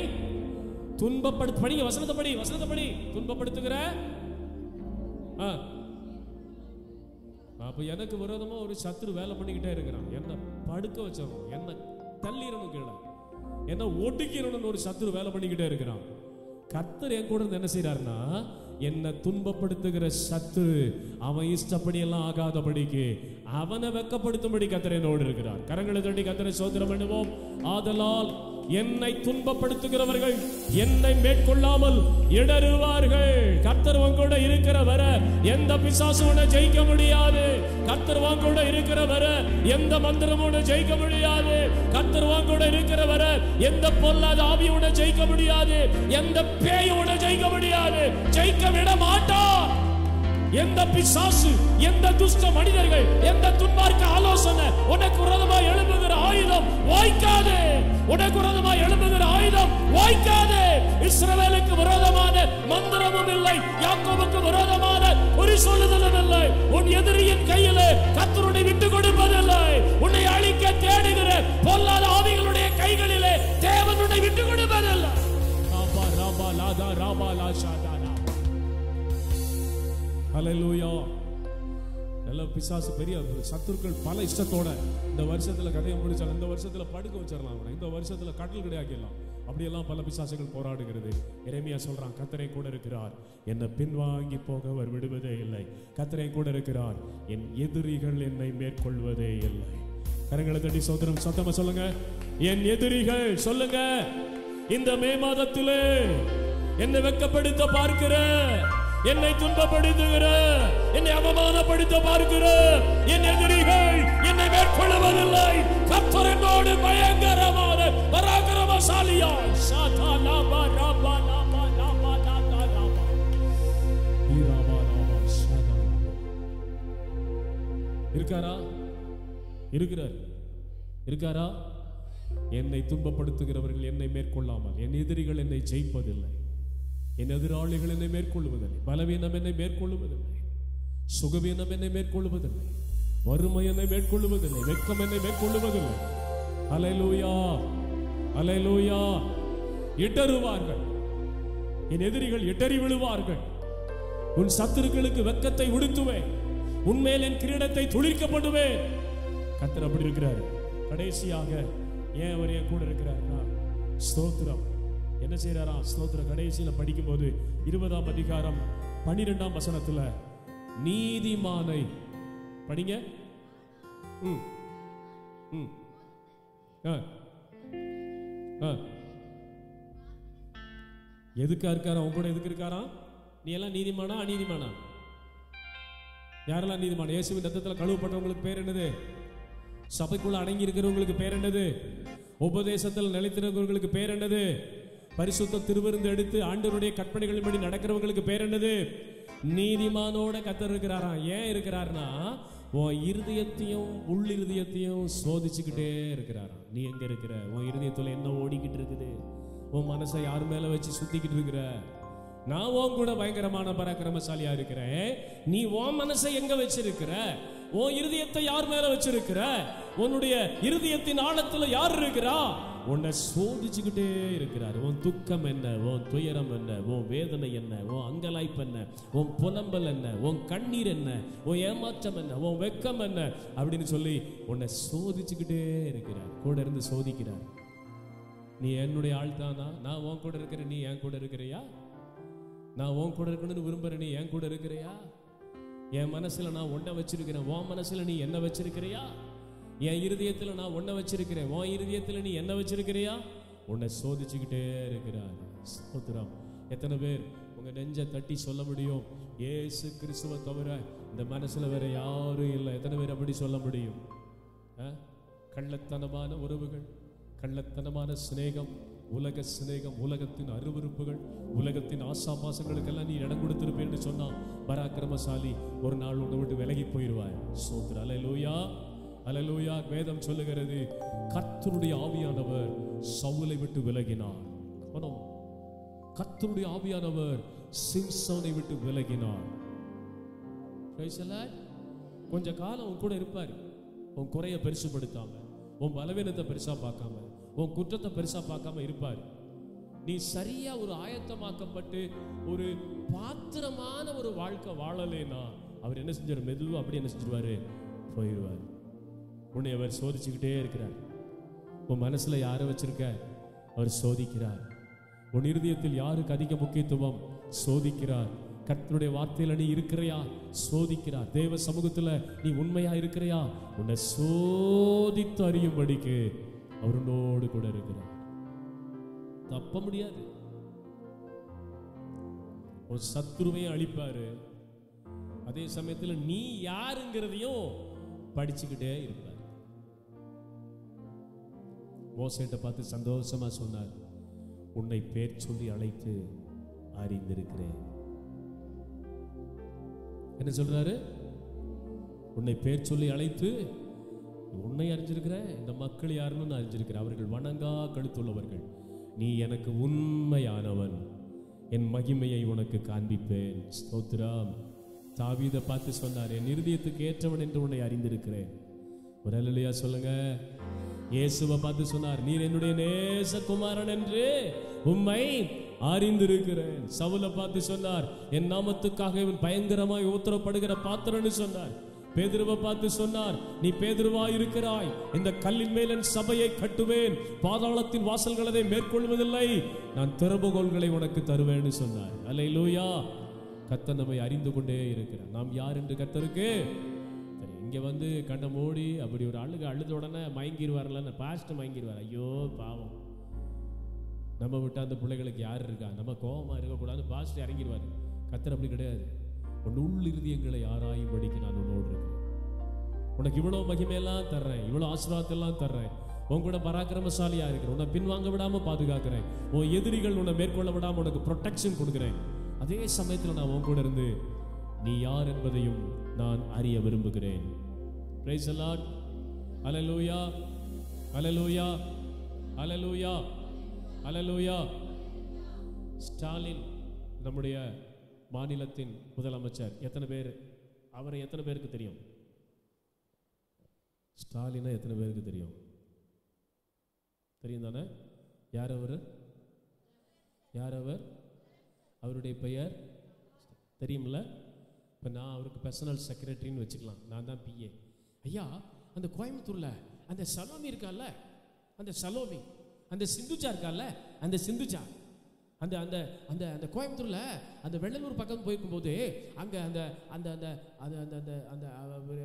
துன்பப்படுத்த, படிங்க வசனத்தை படி, வசனத்தை படி. துன்பப்படுத்துகிற அப்ப எனக்கு விரோதமா ஒரு சத்துரு வேலை பண்ணிக்கிட்டே இருக்கிறான். என்ன படுக்க வச்சிடணும், என்ன தள்ளிடணும், கீழே என்ன ஒடுக்கிறணும்னு ஒரு சத்துரு வேலை பண்ணிக்கிட்டே இருக்கிறான். கர்த்தர் என் கூட இருந்து என்ன செய்யறாருன்னா, என்ன துன்பப்படுத்துகிற சத்துரு அவன் இஷ்டப்படி எல்லாம் ஆகாதபடிக்கு அவனை வெட்கப்படுத்தும்படி கர்த்தர் என்னோடு இருக்கிறார். கரங்களை தட்டி கர்த்தரை ஸ்தோத்திரம் பண்ணுவோம். ஆதலால் என்னை துன்பப்படுத்துகிறவர்கள் என்னை மேற்கொள்ளாமல் இடறுவார்கள். கர்த்தர் உங்களோட இருக்கிற வர எந்த பிசாசுனை ஜெயிக்க முடியாது. கர்த்தர் உங்களோட இருக்கிற வர எந்த மந்திரமும் ஜெயிக்க முடியாது. கர்த்தர் உங்களோட இருக்கிற வர எந்த பொல்லாத ஆவியும் ஜெயிக்க முடியாது. எந்த பேயும் ஜெயிக்க முடியாது. ஜெயிக்க விட மாட்டார். எந்த பிசாசு, எந்த துஷ்ட மனிதர்கள், எந்த துன்மார்க்க ஆலோசனை உனக்கு விரோதமாக எழும்புகிற ஆயுதம் வாய்க்காது. உனக்கு விரோதமாக எழும்புகிற ஆயுதம் வாய்க்காது. இஸ்ரவேலுக்கு விரோதமான மந்திரமும் இல்லை, யாக்கோபுக்கு விரோதமான ஒரு சொல்லுதலும் இல்லை. உன் எதிரியின் கையிலே கர்த்தருடைய விட்டு கொடுப்பதில்லை. உன்னை அழிக்க தேடுகிற பொல்லாத ஆவிகளுடைய கைகளிலே தேவனுடைய விட்டு கொடுப்பதில்லை. ராபா ராபா லாதா ராபா லாஷாதா. ஹல்லேலூயா. நல்ல பிசாசு பெரிய சத்துருக்கள் பல இஷ்டத்தோட இந்த வருஷத்துல கதையை முடிச்சாலும், இந்த வருஷத்துல படுக்க வச்சிடலாம், இந்த வருஷத்துல கட்டல் கிடையாக்கிடலாம், அப்படியெல்லாம் பல பிசாசுகள் போராடுகிறது. எரேமியா சொல்றான், கர்த்தர் கூட இருக்கிறார், என்னை பின்வாங்கி போக அவர் விடுவதே இல்லை. கர்த்தர் கூட இருக்கிறார், என் எதிரிகள் என்னை மேற்கொள்வதே இல்லை. கரங்களை தட்டி சோதரம் சத்தமா சொல்லுங்க, என் எதிரிகள். சொல்லுங்க, இந்த மே மாதத்திலே என்னை வெட்கப்படுத்த பார்க்கிற, என்னை துன்பப்படுத்துகிற, என்னை அவமானப்படுத்த பார்க்கிற என் எதிரிகள் என்னை மேற்கொள்வதில்லை. கர்த்தர் என்னோடு பயங்கரமான பராக்கிரமசாலியாய் இருக்காரா? இருக்கிறார். இருக்காரா? என்னை துன்பப்படுத்துகிறவர்கள் என்னை மேற்கொள்ளாமல், என் எதிரிகள் என்னை ஜெயிப்பதில்லை. என் எதிராளிகள் என்னை மேற்கொள்வதில்லை. பலவீனம் என்னை மேற்கொள்வதில்லை. சுகவீனம் என்னை மேற்கொள்வதில்லை. வறுமை என்னை மேற்கொள்வதில்லை. வெட்கம் என்னை மேற்கொள்வதில்லை. அல்லேலூயா அல்லேலூயா. இடறுவார்கள், என் எதிரிகள் இடறி விழுவார்கள். உன் சத்துருக்களுக்கு வெட்கத்தை உடுத்துவேன், உன்மேல் என் கிரீடத்தை துளிர்க்கப்படுவேன். கர்த்தர் அப்படி இருக்கிறார். கடைசியாக ஏன் அவர் என் கூட இருக்கிறார்? ஸ்தோத்திரம். என்ன செய்யறாரா? ஸ்தோத்திரம். கடைசியில படிக்கும் போது 20ஆம் அதிகாரம் 12ஆம் வசனத்துல நீதிமானை படிங்க. எதுக்கா இருக்காரா? உன் கூட எதுக்கு இருக்காரா? நீ எல்லாம் நீதிமானா அநீதிமானா? யாரெல்லாம் நீதிமானா? இயேசுவின் ரத்தத்தில் கழுவப்பட்டவங்களுக்கு பேர் என்னது? சபைக்குள்ள அடங்கி இருக்கிறவங்களுக்கு பேர் என்னது? உபதேசத்தில் நிலைத்திருக்கிறவங்களுக்கு பேர் என்னது? பரிசுத்த திருவிருந்து எடுத்து ஆண்டவருடைய கற்பனைகளின்படி நடக்கிறவங்களுக்கு பேர் என்னது? நீதிமானோட கர்த்தர் இருக்கிறாரா? ஏன் இருக்கிறார்னா உன் இருதயத்தையும் உள்ளிருதயத்தையும் சோதிச்சுக்கிட்டே இருக்கிறாரா. நீ எங்க இருக்கிற? உன் இருதயத்துல என்ன ஓடிக்கிட்டு இருக்குது? உன் மனசை யார் மேல வச்சு சுத்திக்கிட்டு இருக்கிற? நான் உன் கூட பயங்கரமான பராக்கிரமசாலியா இருக்கிறேன். நீ உன் மனசை எங்க வச்சிருக்கிற? உன் இருதயத்தை யார் மேல வச்சிருக்கிற? உன்னுடைய இருதயத்தின் ஆழத்துல யார் இருக்கிறா? உன்னை சோதிச்சுக்கிட்டே இருக்கிறார். உன் துக்கம் என்ன? உன் துயரம் என்ன? உன் வேதனை என்ன? உன் அங்கலாய்ப்பு என்ன? உன் புலம்பல் என்ன? உன் கண்ணீர் என்ன? உன் ஏமாற்றம் என்ன? உன் வெக்கம் என்ன? அப்படின்னு சொல்லி உன்னை சோதிச்சுக்கிட்டே இருக்கிறார். கூட இருந்து சோதிக்கிறார். நீ என்னுடைய ஆள் தானா? நான் உன் கூட இருக்கிறேன், நீ என் கூட இருக்கிறியா? நான் உன் கூட இருக்கணும்னு விரும்புறேன், நீ என் கூட இருக்கிறியா? என் மனசுல நான் உன்னை வச்சிருக்கிறேன், உன் மனசுல நீ என்ன வச்சிருக்கிறியா? என் இருதயத்தில் நான் உன்னை வச்சிருக்கிறேன், உன் இருதயத்தில் நீ என்ன வச்சிருக்கிறியா? உன்னை சோதிச்சுக்கிட்டே இருக்கிறார். ஸ்தோத்திரம். எத்தனை பேர் உங்க நெஞ்ச தட்டி சொல்ல முடியும், இயேசு கிறிஸ்துவை தவிர இந்த மனசுல வேற யாரும் இல்லை? எத்தனை பேர் அப்படி சொல்ல முடியும்? கள்ளத்தனமான உறவுகள், கள்ளத்தனமான சிநேகம், உலக சிநேகம், உலகத்தின் அருவருப்புகள், உலகத்தின் ஆசாபாசங்களுக்கெல்லாம் நீ இடம் கொடுத்திருப்பேன்னு சொன்னா பராக்கிரமசாலி ஒரு நாள் உன்னை விட்டு விலகி போயிடுவாய். ஸ்தோத்திரம். அல்லேலூயா, அல்லேலூயா. வேதம் சொல்லுகிறது, கர்த்தருடைய ஆவியானவர் சவுலை விட்டு விலகினார். கர்த்தருடைய ஆவியானவர் சிம்சோனை விட்டு விலகினார். கொஞ்ச காலம் உன் கூட இருப்பாரு. உன் குறைய பெருசுபடுத்தாம, உன் பலவீனத்தை பெருசா பார்க்காம, உன் குற்றத்தை பெருசா பார்க்காம இருப்பாரு. நீ சரியா ஒரு ஆயத்தமாக்கப்பட்டு ஒரு பாத்திரமான ஒரு வாழ்க்கை வாழலேனா அவர் என்ன செஞ்சாரு? மெதுவா அப்படி என்ன செஞ்சிருவாரு? போயிடுவார். உன்னை அவர் சோதிச்சுக்கிட்டே இருக்கிறார். உன் மனசுல யாரை வச்சிருக்க? அவர் சோதிக்கிறார். உன் இருதயத்தில் யாருக்கு அதிக முக்கியத்துவம்? சோதிக்கிறார். கர்த்தருடைய வார்த்தையில நீ இருக்கிறையா? சோதிக்கிறார். தேவ சமூகத்துல நீ உண்மையா இருக்கிறையா? உன்னை சோதித்து அறியும்படிக்கு அவர் உன்னோடு கூட இருக்கிறார். தப்ப முடியாது. ஒரு சத்துருவையும் அழிப்பாரு, அதே சமயத்துல நீ யாருங்கிறதையும் படிச்சுக்கிட்டே இருப்பார். மோசேட்ட பார்த்து சந்தோஷமா சொன்னார், உன்னை பேர் சொல்லி அழைத்து அறிந்திருக்கிறேன். என்ன சொல்றாரு? உன்னை பேர் சொல்லி அழைத்து உன்னை அறிஞ்சிருக்கிறேன். இந்த மக்கள் யாருன்னு நான் அறிஞ்சிருக்கிறேன். அவர்கள் வணங்கா கழுத்துள்ளவர்கள். நீ எனக்கு உண்மையானவன், என் மகிமையை உனக்கு காண்பிப்பேன். ஸ்தோத்திரம். தாவீதை பார்த்து சொன்னார், என் இருதயத்துக்கு ஏற்றவன் என்று உன்னை அறிந்திருக்கிறேன். ஒரு அல்லேலூயா சொல்லுங்க. இயேசுவை பார்த்து சொன்னார், நீர் என்னுடைய நேசகுமாரன் என்று உம்மை அறிந்திருக்கிறேன். சவுலை பார்த்து சொன்னார், என் நாமத்துக்காக இவன் பயங்கரமாய் உத்தரப்படுகிற பாத்திரன்னு சொன்னார். பேதுருவை பார்த்து சொன்னார், நீ பேதுருவாய் இருக்கிறாய், இந்த கல்லின் மேல் என் சபையை கட்டுவேன், பாதாளத்தின் வாசல்கள் அதை மேற்கொள்வதில்லை, நான் திறவுகோல்களை உனக்கு தருவேன்னு சொன்னார். அல்லேலூயா. கர்த்தர் நம்மை அறிந்து கொண்டே இருக்கிறார். நாம் யார் என்று கர்த்தருக்கு சரி. இங்க வந்து கண்ணை மூடி அப்படி ஒரு ஆளுக்கு அழுத உடனே மயங்கிடுவார்ல, பாஸ்ட் மயங்கிடுவார். ஐயோ பாவம், நம்ம விட்டு அந்த பிள்ளைகளுக்கு யார் இருக்கா, நம்ம கோபமா இருக்கக்கூடாது, பாஸ்ட் இறங்கிடுவார். கர்த்தர் அப்படி கிடையாது. உன் உள் இருதயங்களை ஆராயும்படிக்கு நான் உன்னோடு இருக்கிறேன். உனக்கு இவ்வளவு மகிமையெல்லாம் தர்றேன், இவ்வளவு ஆசீர்வாதத்தெல்லாம் தர்றேன், உன் கூட பராக்கிரமசாலியா இருக்கிறேன், உன்னை பின்வாங்க விடாம பாதுகாக்கிறேன், உன் எதிரிகள் உன்னை மேற்கொள்ள விடாம உனக்கு ப்ரொடெக்ஷன் கொடுக்கிறேன். அதே சமயத்தில் நான் உன் கூட இருந்து நீ யார் என்பதையும் நான் அறிய விரும்புகிறேன். Praise the lord. அல்லேலூயா, அல்லேலூயா, அல்லேலூயா, அல்லேலூயா. ஸ்டாலின் நம்முடைய மாநிலத்தின் முதலமைச்சர். எத்தனை பேர் அவரை எத்தனை பேருக்கு தெரியும்? ஸ்டாலினா எத்தனை பேருக்கு தெரியும்? தெரியும் தானே? யார் அவர்? யார் அவர்? அவருடைய பெயர் தெரியும்ல? இப்போ நான் அவருக்கு பர்சனல் செக்ரட்டரின்னு வச்சுக்கலாம், நான் தான் பிஏ. ஐயா, அந்த கோயம்புத்தூர்ல அந்த சலோமி இருக்கால, அந்த சலோமி, அந்த சிந்துஜா இருக்கால, அந்த சிந்துஜா, அந்த அந்த அந்த அந்த கோயம்புத்தூர்ல அந்த வெள்ளலூர் பக்கம் போயிருக்கும்போது அங்க அந்த அந்த அந்த அந்த அந்த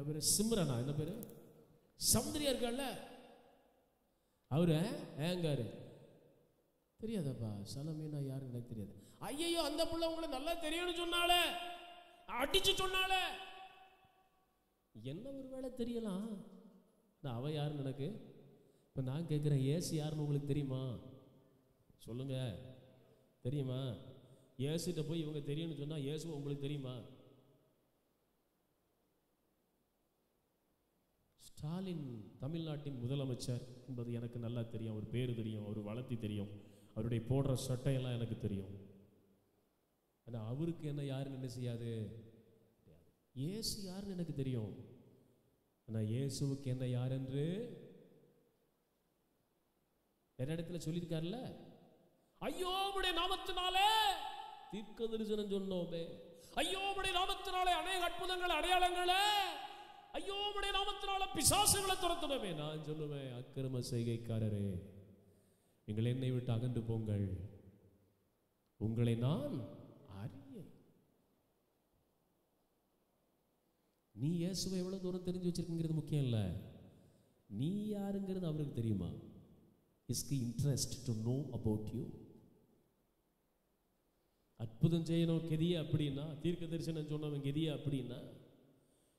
அந்த சிம்ரனா என்ன பேரு, சௌந்தர்யா இருக்கால, அவரு ஏங்காரு, தெரியாதப்பா சலமீனா யாருன்னு எனக்கு தெரியாது. ஐயோ, அந்த பிள்ளை உங்களை நல்லா தெரியும்னு சொன்னாலே, அடிச்சு சொன்னாலே. என்ன ஒரு வேலை தெரியலாம், அவ யாருன்னு எனக்கு. இப்போ நான் கேட்குறேன், ஏசு யாருன்னு உங்களுக்கு தெரியுமா? சொல்லுங்க, தெரியுமா? ஏசுகிட்ட போய் இவங்க தெரியும்னு சொன்னா ஏசு உங்களுக்கு தெரியுமா? ஸ்டாலின் தமிழ்நாட்டின் முதலமைச்சர் என்பது எனக்கு நல்லா தெரியும். அவர் பேர் தெரியும், அவர் வளர்த்தி தெரியும், அவருடைய போடுற சட்டையெல்லாம் எனக்கு தெரியும். ஆனால் அவருக்கு என்ன யாருன்னு என்ன செய்யாது. இயேசு யாருன்னு எனக்கு தெரியும், ஆனால் இயேசுவுக்கு என்ன யார் என்று நிறைய இடத்துல சொல்லியிருக்காருல்ல. ஐயோ உம்முடைய நாமத்தினாலே தீர்க்க தரிசனம் சொன்னோமே, ஐயோ உம்முடைய நாமத்தினாலே அநேக அற்புதங்கள் அடையாளங்களே, ஐயோ உம்முடைய நாமத்தினால பிசாசுகளை துரத்தணுமே. நான் சொல்லுவேன், அக்கிரம செய்கைக்காரரே, நீங்கள் என்னை விட்டு அகன்று போங்கள், உங்களை நான் அறியேன். நீ இயேசுவை எவ்வளவு தூரம் தெரிஞ்சு வச்சிருக்கிறது முக்கியம் இல்லை, நீ யாருங்கிறது அவருக்கு தெரியுமா? Is interest to know about you. அற்புதம் செய்யணும் கெதிய அப்படின்னா, தீர்க்க தரிசனம் சொன்னவன் கெதிய அப்படின்னா,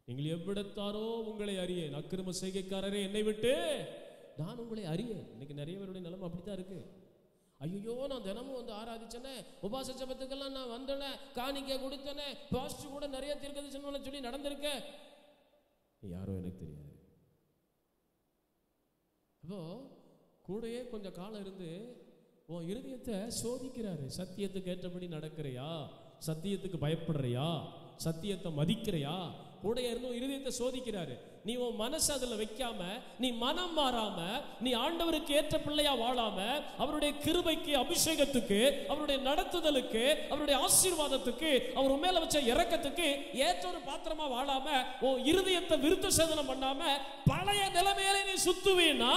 நீங்கள் எவ்விடத்தாரோ உங்களை அறியேன், அக்கிரம செய்கைக்காரரே என்னை விட்டு நான் உங்களை அறியேன். இன்னைக்கு நிறைய பேருடைய நிலைமை அப்படித்தான் இருக்கு. ஐயோ, நான் தினமும் வந்து ஆராதிச்சேனே, உபாச ஜபத்துக்கெல்லாம் நான் வந்தேனே, காணிக்கை கொடுத்தேனே, பாஸ்டர் கூட நிறைய தீர்க்க தரிசனம் சொல்லி நடந்திருக்கேன், யாரோ எனக்கு தெரியாது. அப்போ கூடயே கொஞ்சம் காலம் இருந்து உன் இருதயத்தை சோதிக்கிறாரு. சத்தியத்துக்கு ஏற்றபடி நடக்கிறியா, சத்தியத்துக்கு பயப்படுறியா, சத்தியத்தை மதிக்கிறியா, கூட இருந்து இருதயத்தை சோதிக்கிறாரு. நீ உன் மனசு அதுல வைக்காம, நீ மனம் மாறாம, நீ ஆண்டவருக்கு ஏற்ற பிள்ளையா வாழாம, அவருடைய கிருபைக்கு, அபிஷேகத்துக்கு, அவருடைய நடத்துதலுக்கு, அவருடைய ஆசீர்வாதத்துக்கு, அவர் மேல வச்ச இரக்கத்துக்கு ஏற்ற ஒரு பாத்திரமா வாழாம, உன் இருதயத்தை விருத்த சேதனம் பண்ணாம பழைய நிலைமையில நீ சுத்துவீன்னா,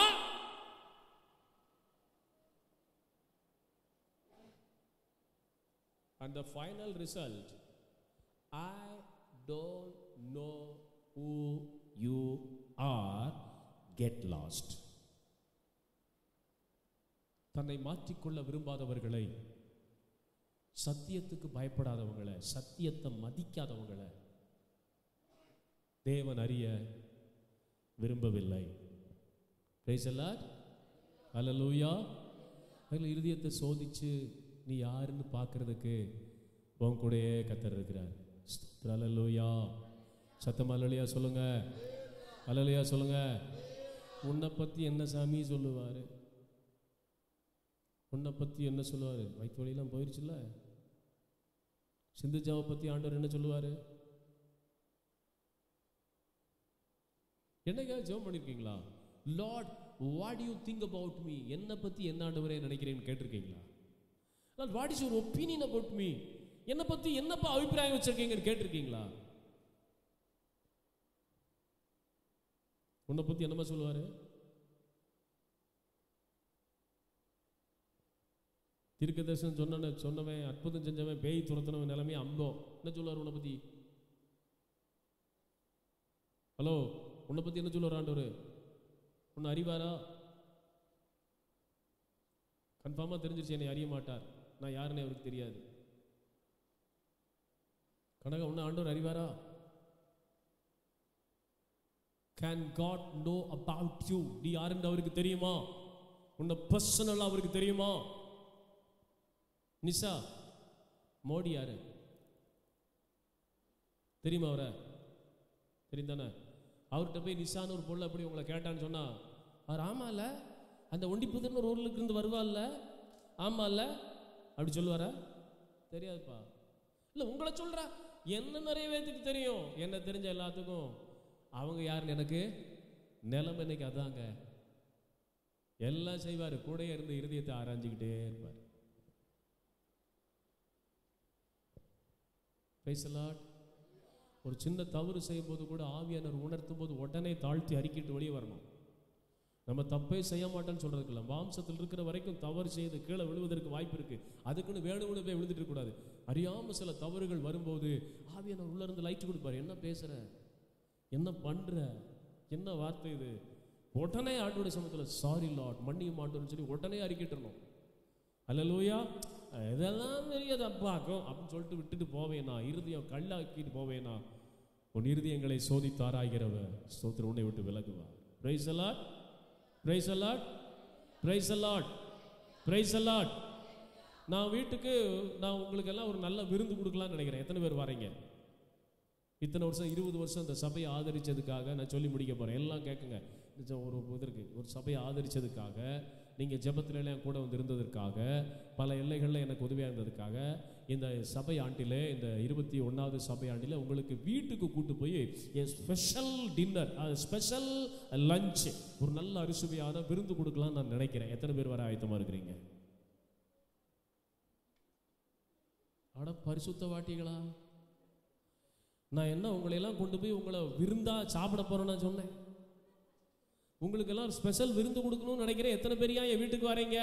and the final result, I don't know who you are, get lost. தன்னை மாற்றிக்கொள்ள விரும்பாதவர்களை, சத்தியத்துக்கு பயப்படாதவங்களை, சத்தியத்தை மதிக்காதவங்களை தேவன் அறிய விரும்பவில்லை. Praise the Lord. Hallelujah. அதில் இருதயத்தை சோதிச்சு நீ யாருன்னு பார்க்கறதுக்கு உன் கூடயே கர்த்தர் இருக்கிறார். ஹல்லேலூயா. சத்தமா ஹல்லேலூயா சொல்லுங்க, ஹல்லேலூயா சொல்லுங்க. உன்னை பற்றி என்ன சாமி சொல்லுவார், உன்னை பற்றி என்ன சொல்லுவார்? வயிற்று வலியெல்லாம் போயிடுச்சுல்ல. சிந்துஜாவை பற்றி ஆண்டவர் என்ன சொல்லுவார்? என்னைக்காவது ஜெபம் பண்ணியிருக்கீங்களா? Lord what to you think about me, என்னை பற்றி என்ன ஆண்டவரே நினைக்கிறேன்னு கேட்டிருக்கீங்களா? Lord what is your opinion about me, என்னை பற்றி என்னப்பா அபிப்பிராயம் வச்சிருக்கீங்கன்னு கேட்டிருக்கீங்களா? உன்னை பற்றி என்னமா சொல்லுவாரு? தீர்க்க தரிசனம் சொன்னவன், அற்புதம் செஞ்சவன், பேய் துரத்தினவன் நிலைமை அம்பம் என்ன சொல்லுவார் உன்னை பற்றி? ஹலோ, உன்னை பற்றி என்ன சொல்லுவார் ஆண்டவர்? உன்னை அறிவாரா? கன்ஃபார்மாக தெரிஞ்சிருச்சு என்னை அறிய மாட்டார், நான் யாருன்னு அவருக்கு தெரியாது. கனகா, உன்னை ஆண்டவர் அறிவாரா? Can God know about you? நீ யாருன்னு அவருக்கு தெரியுமா? உன்னை பர்சனலா அவருக்கு தெரியுமா? நிஷா, மோடி யாரு தெரியுமா? அவரை தெரியும் தானே? அவர்கிட்ட போய் நிஷான்னு ஒரு பொருள் அப்படி உங்களை கேட்டான்னு சொன்னா, அவர் ஆமால அந்த ஒண்டிப்புதர்னு ஒரு ஊருக்கு இருந்து வருவாள்ல, ஆமால அப்படி சொல்லுவாரா? தெரியாதுப்பா. இல்லை உங்களை சொல்ற, என்ன நிறைய பேருக்கு தெரியும், என்ன தெரிஞ்ச எல்லாத்துக்கும் அவங்க யாருன்னு எனக்கு நிலைமை இன்னைக்கு அதாங்க. எல்லாம் செய்வார், கூட இருந்து இருதயத்தை ஆராய்ஞ்சிக்கிட்டே இருப்பார். Praise the Lord. ஒரு சின்ன தவறு செய்யும் போது கூட ஆவியானவர் உணர்த்தும் போது உடனே தாழ்த்தி அறிக்கிட்டு வெளியே வரணும். நம்ம தப்பே செய்ய மாட்டோன்னு சொல்றதுக்குள்ள, மாம்சத்தில் இருக்கிற வரைக்கும் தவறு செய்து கீழே விழுவதற்கு வாய்ப்பு இருக்கு. அதுக்குன்னு வேணும்னு போய் விழுந்துட்டு கூடாது. அறியாம சில தவறுகள் வரும்போது ஆவியானவர் உள்ள இருந்து லைட் கொடுப்பாரு. என்ன பேசுற, என்ன பண்ற, என்ன வார்த்தை இது, உடனே ஆண்டவருடைய சமூகத்தில் சாரி லார்ட், மன்னியும் ஆண்டவர்னு சொல்லி உடனே அறிக்கிட்டணும். அல்லேலூயா. இதெல்லாம் பெரிய தப்பாக்கும் அப்படின்னு சொல்லிட்டு விட்டுட்டு போவேனா, இருதயம் கல்லாக்கிட்டு போவேனா, உன் இருதயங்களை சோதித்து ஆராய்கிறவர் ஸ்தோத்திரம் உன்னை விட்டு விலகுவார். Praise the lord, praise the lord, praise the lord, praise the lord. நான் வீட்டுக்கு நான் உங்களுக்கு எல்லாம் ஒரு நல்ல விருந்து கொடுக்கலாம்னு நினைக்கிறேன். எத்தனை பேர் வரீங்க? இத்தனை வருஷம் 20 வருஷம் இந்த சபையை ஆதரிச்சதுக்காக நான் சொல்லி முடிக்க போறேன். எல்லாம் கேட்குங்க. ஒரு இதற்கு ஒரு சபையை ஆதரிச்சதுக்காக, நீங்கள் ஜெபத்தில் எல்லாம் கூட வந்து இருந்ததற்காக, பல எல்லைகளில் எனக்கு உதவியாக இருந்ததுக்காக, இந்த சபை ஆண்டில், இந்த 21வது சபை ஆண்டில் உங்களுக்கு வீட்டுக்கு கூட்டு போய் ஸ்பெஷல் டின்னர், ஸ்பெஷல் லஞ்ச், ஒரு நல்ல அறுசுவையான விருந்து கொடுக்கலாம் நான் நினைக்கிறேன். எத்தனை பேர் வர ஆயத்தமாக இருக்கிறீங்க? அட பரிசுத்த வாட்டிகளா, நான் என்ன உங்களையெல்லாம் கொண்டு போய் உங்களை விருந்தா சாப்பிட போறேன்னு நான் சொன்னேன்? உங்களுக்கெல்லாம் ஸ்பெஷல் விருந்து கொடுக்கணும்னு நினைக்கிறேன். எத்தனை பேரையா என் வீட்டுக்கு வரீங்க?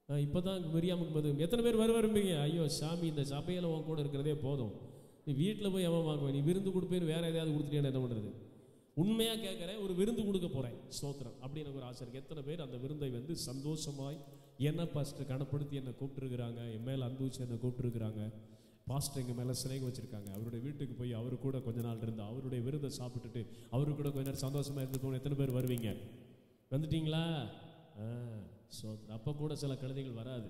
இப்போதான் வெறியாமுக்கு போது எத்தனை பேர் வருவீங்க? ஐயோ சாமி, இந்த சபையில் உன் கூட இருக்கிறதே போதும், நீ வீட்டில் போய் அவன் வாங்குவேன், நீ விருந்து கொடுப்பேன்னு வேற ஏதாவது கொடுத்துட்டேன்னு என்ன பண்ணுறது? உண்மையாக கேட்குறேன், ஒரு விருந்து கொடுக்க போகிறேன், ஸ்தோத்திரம் அப்படின்னு எனக்கு ஒரு ஆசை இருக்குது. எத்தனை பேர் அந்த விருந்தை வந்து சந்தோஷமாய் என்ன பாஸ்டர் கணப்படுத்தி என்னை கூப்பிட்டுருக்குறாங்க, என் மேலே அன்பு வச்சு என்னை கூப்பிட்டுருக்குறாங்க, பாஸ்டர் எங்கள் மேலே சிலைங்க வச்சுருக்காங்க, அவருடைய வீட்டுக்கு போய் அவரு கூட கொஞ்ச நாள் இருந்தால் அவருடைய விருந்தை சாப்பிட்டுட்டு அவரு கூட கொஞ்ச நேரம் சந்தோஷமாக இருந்து போகணும். எத்தனை பேர் வருவீங்க? வந்துட்டீங்களா? ஸ்தோத்திரம். அப்போ கூட சில கழுதைகள் வராது.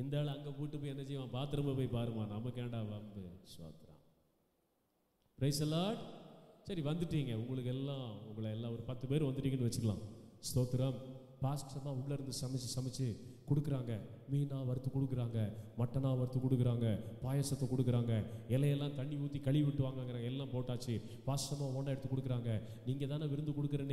இந்த ஆள் அங்கே கூட்டு போய் என்ன செய்வான்? பாத்ரூமை போய் பாருமா, நமக்கு ஏண்டா வம்பு. ஸ்தோத்திரம். Price the Lord. சரி, வந்துட்டீங்க. உங்களுக்கு எல்லாம் உங்களை எல்லாம் ஒரு 10 பேர் வந்துட்டீங்கன்னு வச்சுக்கலாம். ஸ்தோத்திரம். பாஸ்டர்மா உள்ளே இருந்து சமைச்சு கொடுக்குறாங்க, மீனாக வறுத்து கொடுக்குறாங்க, மட்டனாக வறுத்து கொடுக்குறாங்க, பாயசத்தை கொடுக்குறாங்க, இலையெல்லாம் தண்ணி ஊற்றி கழுவி விட்டு வாங்குறாங்க, எல்லாம் போட்டாச்சு. பாஸ்டர்மா ஒன்றா எடுத்து கொடுக்குறாங்க. நீங்கள் தானே விருந்து கொடுக்குறேன்,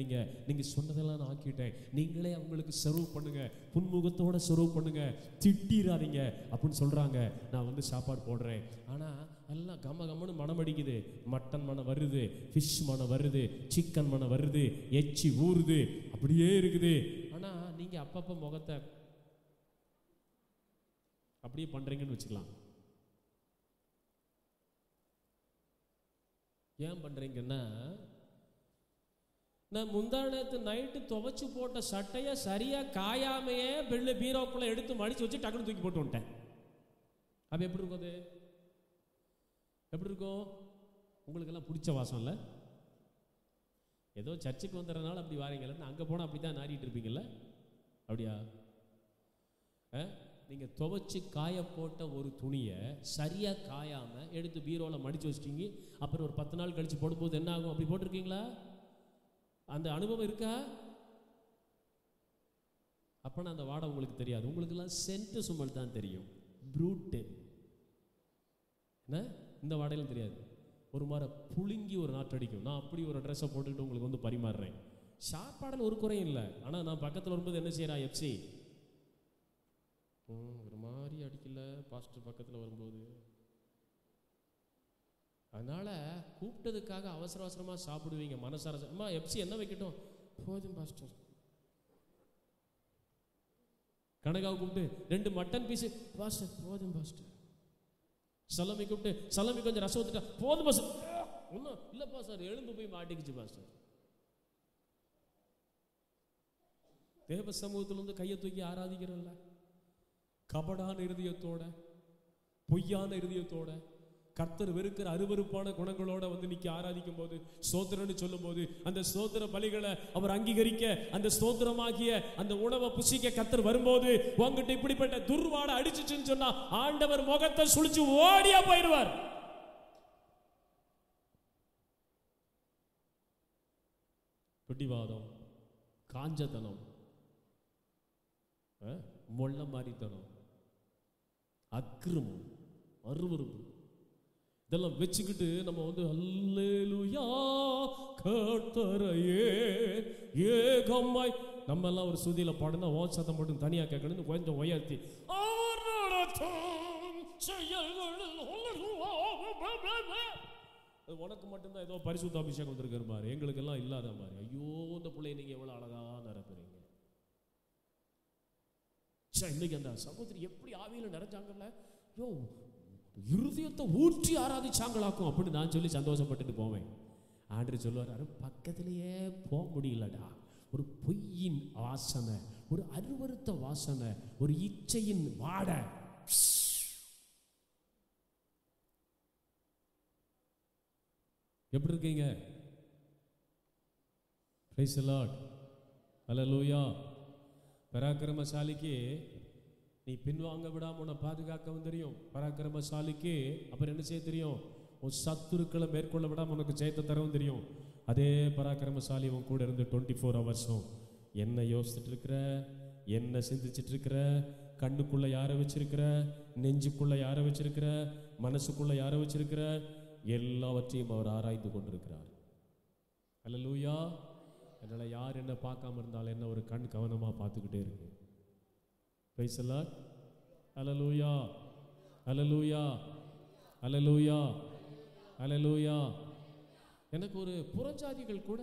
நீங்கள் சொன்னதெல்லாம் நான் ஆக்கிட்டேன், நீங்களே அவங்களுக்கு சர்வ் பண்ணுங்க, புன்முகத்தோடு சர்வ் பண்ணுங்க, திட்டிராதீங்க அப்படின்னு சொல்கிறாங்க. நான் வந்து சாப்பாடு போடுறேன். ஆனால் எல்லாம் கம்மன்னு மனம் அடிக்குது. மட்டன் மனம் வருது, ஃபிஷ் மனம் வருது, சிக்கன் மனம் வருது, எச்சி ஊறுது, அப்படியே இருக்குது. ஆனால் நீங்கள் அப்பப்போ முகத்தை அப்படியே பண்றீங்கன்னு வச்சுக்கலாம். ஏன் பண்றீங்கன்னா, நான் முந்தானத்து நைட்டு துவைச்சு போட்ட சட்டையை சரியா காயாமையே வெள்ளை பீரோக்குள்ள எடுத்து மடிச்சு வச்சு டக்குனு தூக்கி போட்டு வந்துட்டேன். அப்ப எப்படி இருக்கும்? அது எப்படி இருக்கும்? உங்களுக்கு எல்லாம் பிடிச்ச வாசம் இல்லை? ஏதோ சர்ச்சுக்கு வந்துடுறதுனால அப்படி வாரீங்கல்ல, அங்கே போனால் அப்படி தான் நாரிட்டு இருப்பீங்கல்ல? அப்படியா? நீங்கள் துவைச்சி காய போட்ட ஒரு துணியை சரியாக காயாமல் எடுத்து பீரோவில் மடித்து வச்சிட்டீங்க. அப்புறம் ஒரு 10 நாள் கழித்து போடும்போது என்ன ஆகும்? அப்படி போட்டிருக்கீங்களா? அந்த அனுபவம் இருக்கா? அப்போனா அந்த வாடை உங்களுக்கு தெரியாது. உங்களுக்கெல்லாம் சென்ட்டு சுமல் தான் தெரியும். ப்ரூட்டு என்ன, இந்த வாடையிலும் தெரியாது. ஒரு மாதிரி புழுங்கி ஒரு நாற்றடிக்கும். நான் அப்படி ஒரு ட்ரெஸ்ஸை போட்டுக்கிட்டு உங்களுக்கு வந்து பரிமாறுறேன். சாப்பாடில் ஒரு குறையும் இல்லை. ஆனால் நான் பக்கத்தில் வரும்போது என்ன செய்கிறா? எப்சி ஒரு மாதிரி அடிக்கல பாஸ்டர் பக்கத்தில் வரும்போது. அதனால கூப்பிட்டதுக்காக அவசர அவசரமாக சாப்பிடுவீங்க. மனசார அம்மா எப்சி என்ன வைக்கட்டும்? போதும் பாஸ்டர். கனகாவை கூப்பிட்டு 2 மட்டன் பீஸு பாஸ்டர். போதும் பாஸ்டர். சலமி கூப்பிட்டு சலமி கொஞ்சம் ரசம் ஊத்துட்டா. போதும் பாஸ்டர். ஒன்றும் இல்லைப்பா சார், எலும்பு போய் மாட்டிக்கிச்சு பாஸ்டர். தேவ சமூகத்தில் வந்து கையை தூக்கி ஆராதிக்கிறோம்ல, கபடான இருதயத்தோட, பொய்யான இருதயத்தோட, கர்த்தர் வெறுக்கிற அருவருப்பான குணங்களோட வந்து நிக்க ஆராதிக்கும் போது, ஸ்தோத்திரம்னு சொல்லும் போது, அந்த ஸ்தோத்திர பலிகளை அவர் அங்கீகரிக்க, அந்த ஸ்தோத்திரமாகிய அந்த உணவை புசிக்க கர்த்தர் வரும்போது, உங்ககிட்ட இப்படிப்பட்ட துர்வாடை அடிச்சுச்சுன்னு சொன்னா ஆண்டவர் முகத்தை சுழிச்சு ஓடியா போயிடுவார். பிடிவாதம், காஞ்சத்தனம், மொள்ள மாறித்தனம், அக்கிரமம், அருவருப்பு, இதெல்லாம் வச்சுக்கிட்டு நம்ம வந்து அல்லேலூயா கர்த்தரையே ஏகமாய் நம்ம எல்லாம் ஒரு சுதியில பாடுனா ஓ சத்தம் மட்டும் தனியா கேட்கணும். கொஞ்சம் உயர்த்தி உனக்கு மட்டும்தான் ஏதோ பரிசுத்த அபிஷேகம் வந்திருக்கிற மாதிரி, எங்களுக்கு எல்லாம் இல்லாத மாதிரி. ஐயோ, இந்த பிள்ளை நீங்க எவ்வளவு அழகா நிரப்புறீங்க. இன்னைக்கு அந்த சகோதரி எப்படி ஆவியில நிறைஞ்சாங்கல்ல, இருதயத்தை ஊற்றி ஆராதிச்சாங்களாக்கும் அப்படின்னு நான் சொல்லி சந்தோஷப்பட்டுட்டு போவேன். ஆண்டவர் சொல்லுவார், பக்கத்திலேயே போக முடியலடா. ஒரு பொய்யின் வாசனை, ஒரு அருவருத்த வாசனை, ஒரு இச்சையின் வாடை. எப்படி இருக்கீங்க? பிரைஸ் தி லார்ட், ஹல்லேலூயா. பராக்கிரமசாலிக்கு நீ பின்வாங்க விடாம உன்னை பாதுகாக்கவும் தெரியும். பராக்கிரமசாலிக்கு அப்புறம் என்ன செய்ய தெரியும்? உன் சத்துருக்களை மேற்கொள்ள விடாம உனக்கு ஜெயத்தை தரவும் தெரியும். அதே பராக்கிரமசாலி உன் கூட இருந்து 24 ஹவர்ஸும் என்ன யோசிச்சுட்டு இருக்கிற, என்ன சிந்திச்சுட்டு இருக்கிற, கண்ணுக்குள்ள யாரை வச்சிருக்கிற, நெஞ்சுக்குள்ள யாரை வச்சிருக்கிற, மனசுக்குள்ள யாரை வச்சிருக்கிற, எல்லாவற்றையும் அவர் ஆராய்ந்து கொண்டிருக்கிறார். ஹல்லேலூயா. அதனால யார் என்ன பார்க்காம இருந்தாலும் என்ன ஒரு கண் கவனமா பார்த்துக்கிட்டே இருக்கு. பிரைஸ் தி லார்ட், ஹல்லேலூயா, ஹல்லேலூயா, ஹல்லேலூயா, ஹல்லேலூயா. எனக்கு ஒரு புறஜாதிகள் கூட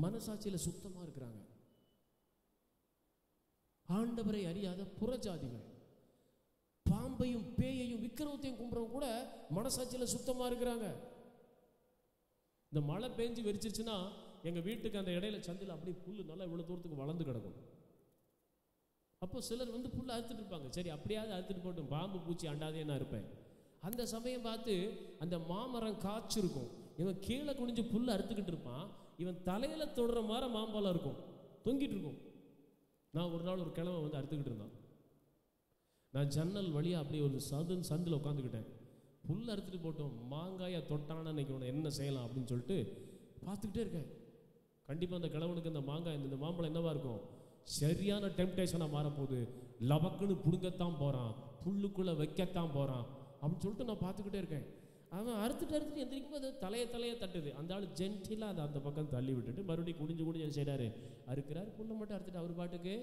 மனசாட்சியில சுத்தமா இருக்கிறாங்க. ஆண்டவரை அறியாத புறஜாதிகள், பாம்பையும் பேயையும் விக்கிரகத்தையும் கும்புறவங்க கூட மனசாட்சியில சுத்தமா இருக்கிறாங்க. இந்த மழை பெஞ்சு வெறிச்சிருச்சுன்னா எங்க வீட்டுக்கு அந்த இடையில சந்தில அப்படியே புல்லு நல்லா இவ்வளவு தூரத்துக்கு வளர்ந்து கிடக்கும். அப்போ சிலர் வந்து புல்ல அறுத்துட்டு இருப்பாங்க. சரி, அப்படியாவது அறுத்துட்டு போட்டும், பாம்பு பூச்சி அண்டாதே நான் இருப்பேன். அந்த சமயம் பார்த்து அந்த மாமரம் காய்ச்சிருக்கும். இவன் கீழே குனிஞ்சு புல்ல அறுத்துக்கிட்டு இருப்பான். இவன் தலையில தொடுற மாதிரி மாம்பழம் இருக்கும், தொங்கிட்டு இருக்கும். நான் ஒரு நாள் ஒரு கிழமை வந்து அறுத்துக்கிட்டு இருந்தான். நான் ஜன்னல் வழியா அப்படியே ஒரு சந்தில் உட்காந்துக்கிட்டேன். புல் அறுத்துட்டு போட்டோம், மாங்காயை தொட்டான இன்னைக்கு உன்னை என்ன செய்யலாம் அப்படின்னு சொல்லிட்டு பார்த்துக்கிட்டே இருக்கேன். கண்டிப்பாக அந்த கிழவனுக்கு இந்த மாங்காய் இந்த மாம்பழம் என்னவா இருக்கும்? சரியான டெம்டேஷனாக மாறப்போகுது. லபக்குன்னு பிடுங்கத்தான் போகிறான், புல்லுக்குள்ளே வைக்கத்தான் போகிறான் அப்படின்னு சொல்லிட்டு நான் பார்த்துக்கிட்டே இருக்கேன். அவன் அறுத்துட்டு எந்திரிக்கும் போது தலையை தட்டுது. அந்த ஆள் ஜென்டிலாக அதை அந்த பக்கம் தள்ளி விட்டுட்டு மறுபடியும் குடிஞ்சு என்ன செய்கிறாரு? அறுக்கிறாரு. புல்லை மட்டும் அறுத்துட்டு அவர் பாட்டுக்கு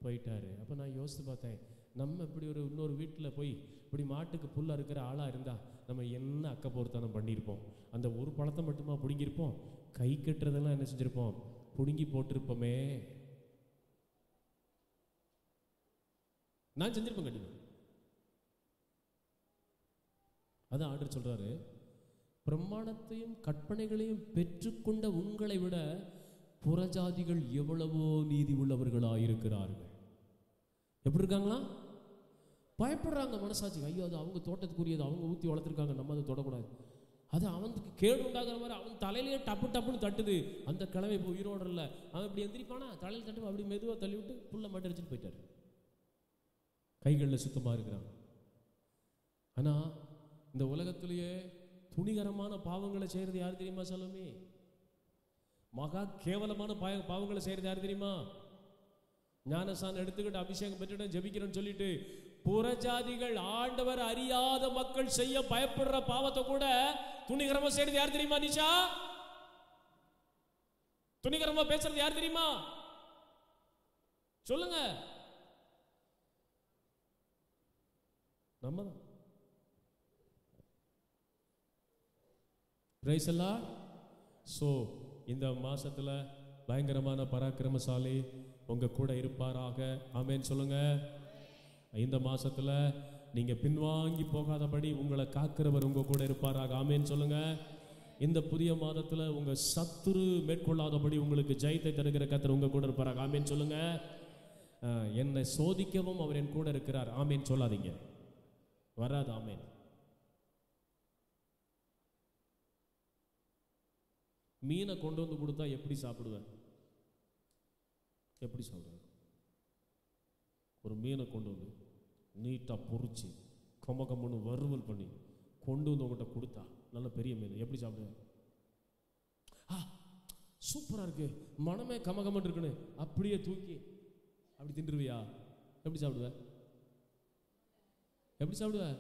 போயிட்டாரு. அப்போ நான் யோசித்து பார்த்தேன், நம்ம இப்படி ஒரு இன்னொரு வீட்டில் போய் இப்படி மாட்டுக்கு புல் அறுக்கிற ஆளாக இருந்தால் நம்ம என்ன அக்கப்போர்த்தனம் பண்ணியிருப்போம்? அந்த ஒரு பழத்தை மட்டுமா பிடுங்கியிருப்போம்? கை கட்டுறதெல்லாம் என்ன செஞ்சுருப்போம்? பிடுங்கி போட்டிருப்போமே. நான் செஞ்சிருப்பேன் கண்டிப்பாக. அதான் ஆண்டவர் சொல்றாரு, பிரமாணத்தையும் கற்பனைகளையும் பெற்றுக்கொண்ட உங்களை விட புறஜாதிகள் எவ்வளவோ நீதி உள்ளவர்களாயிருக்கிறார்கள். எப்படி இருக்காங்களா? பயப்படுறாங்க மனசாட்சி. ஐயோ, அது அவங்க தோட்டத்துக்குரியது, அவங்க ஊற்றி வளர்த்துருக்காங்க, நம்ம அதை தொடக்கூடாது. அது அவனுக்கு கேடு உண்டாகிற மாதிரி அவன் தலையிலேயே டப்புன்னு தட்டுது. அந்த கிழமை இப்போ உயிரோடு இல்லை. அவன் இப்படி எந்திரிப்பானா, தலையில் தட்டு அப்படி மெதுவாக தள்ளி விட்டு புல்லை மட்டும் அடிச்சுட்டு போயிட்டார். கைகளில் சுத்தமாக இருக்கிறான். ஆனால் இந்த உலகத்திலேயே துணிகரமான பாவங்களை செய்கிறது யார் தெரியுமா? சொல்லுமே, மகா கேவலமான பாவங்களை செய்கிறது யார் தெரியுமா? ஞானசான் எடுத்துக்கிட்டு அபிஷேகம் பெற்றுட்டு ஜெபிக்கிறேன்னு சொல்லிட்டு புறஜாதிகள் ஆண்டவர் அறியாத மக்கள் செய்ய பயப்படுற பாவத்தை கூட துணிகரமா செய்யறது யார் தெரியுமா? நிஷா, துணிகரமா பேசுறது யார் தெரியுமா? சொல்லுங்க. நம்ம தான். Price the Lord. சோ இந்த மாசத்துல பயங்கரமான பராக்கிரமசாலி உங்க கூட இருப்பாராக. ஆமென் சொல்லுங்க. இந்த மாசத்துல நீங்க பின்வாங்கி போகாதபடி உங்களை காக்கிறவர் உங்க கூட இருப்பாராக. ஆமென் சொல்லுங்க. இந்த புதிய மாதத்துல உங்க சத்துரு மேற்கொள்ளாதபடி உங்களுக்கு ஜெயத்தை தருகிற கர்த்தர் உங்க கூட இருப்பாராக. ஆமென் சொல்லுங்க. என்னை சோதிக்கவும் அவர் என் கூட இருக்கிறார். ஆமென் சொல்லாதீங்க, வராது. ஆமென். மீனை கொண்டு வந்து கொடுத்தா எப்படி சாப்பிடுவேன்? எப்படி சாப்பிடுவேன்? ஒரு மீனை கொண்டு வந்து நீட்டாக பொறிச்சு கம்மன்னு வறுவல் பண்ணி கொண்டு வந்து உங்கள்கிட்ட கொடுத்தா, நல்ல பெரிய மீன், எப்படி சாப்பிடுவேன்? சூப்பராக இருக்கு, மனமே கமகமன்னு இருக்குன்னு அப்படியே தூக்கி அப்படி தின்றுவியா? எப்படி சாப்பிடுவேன்? எப்படி சாப்பிடுவேன்?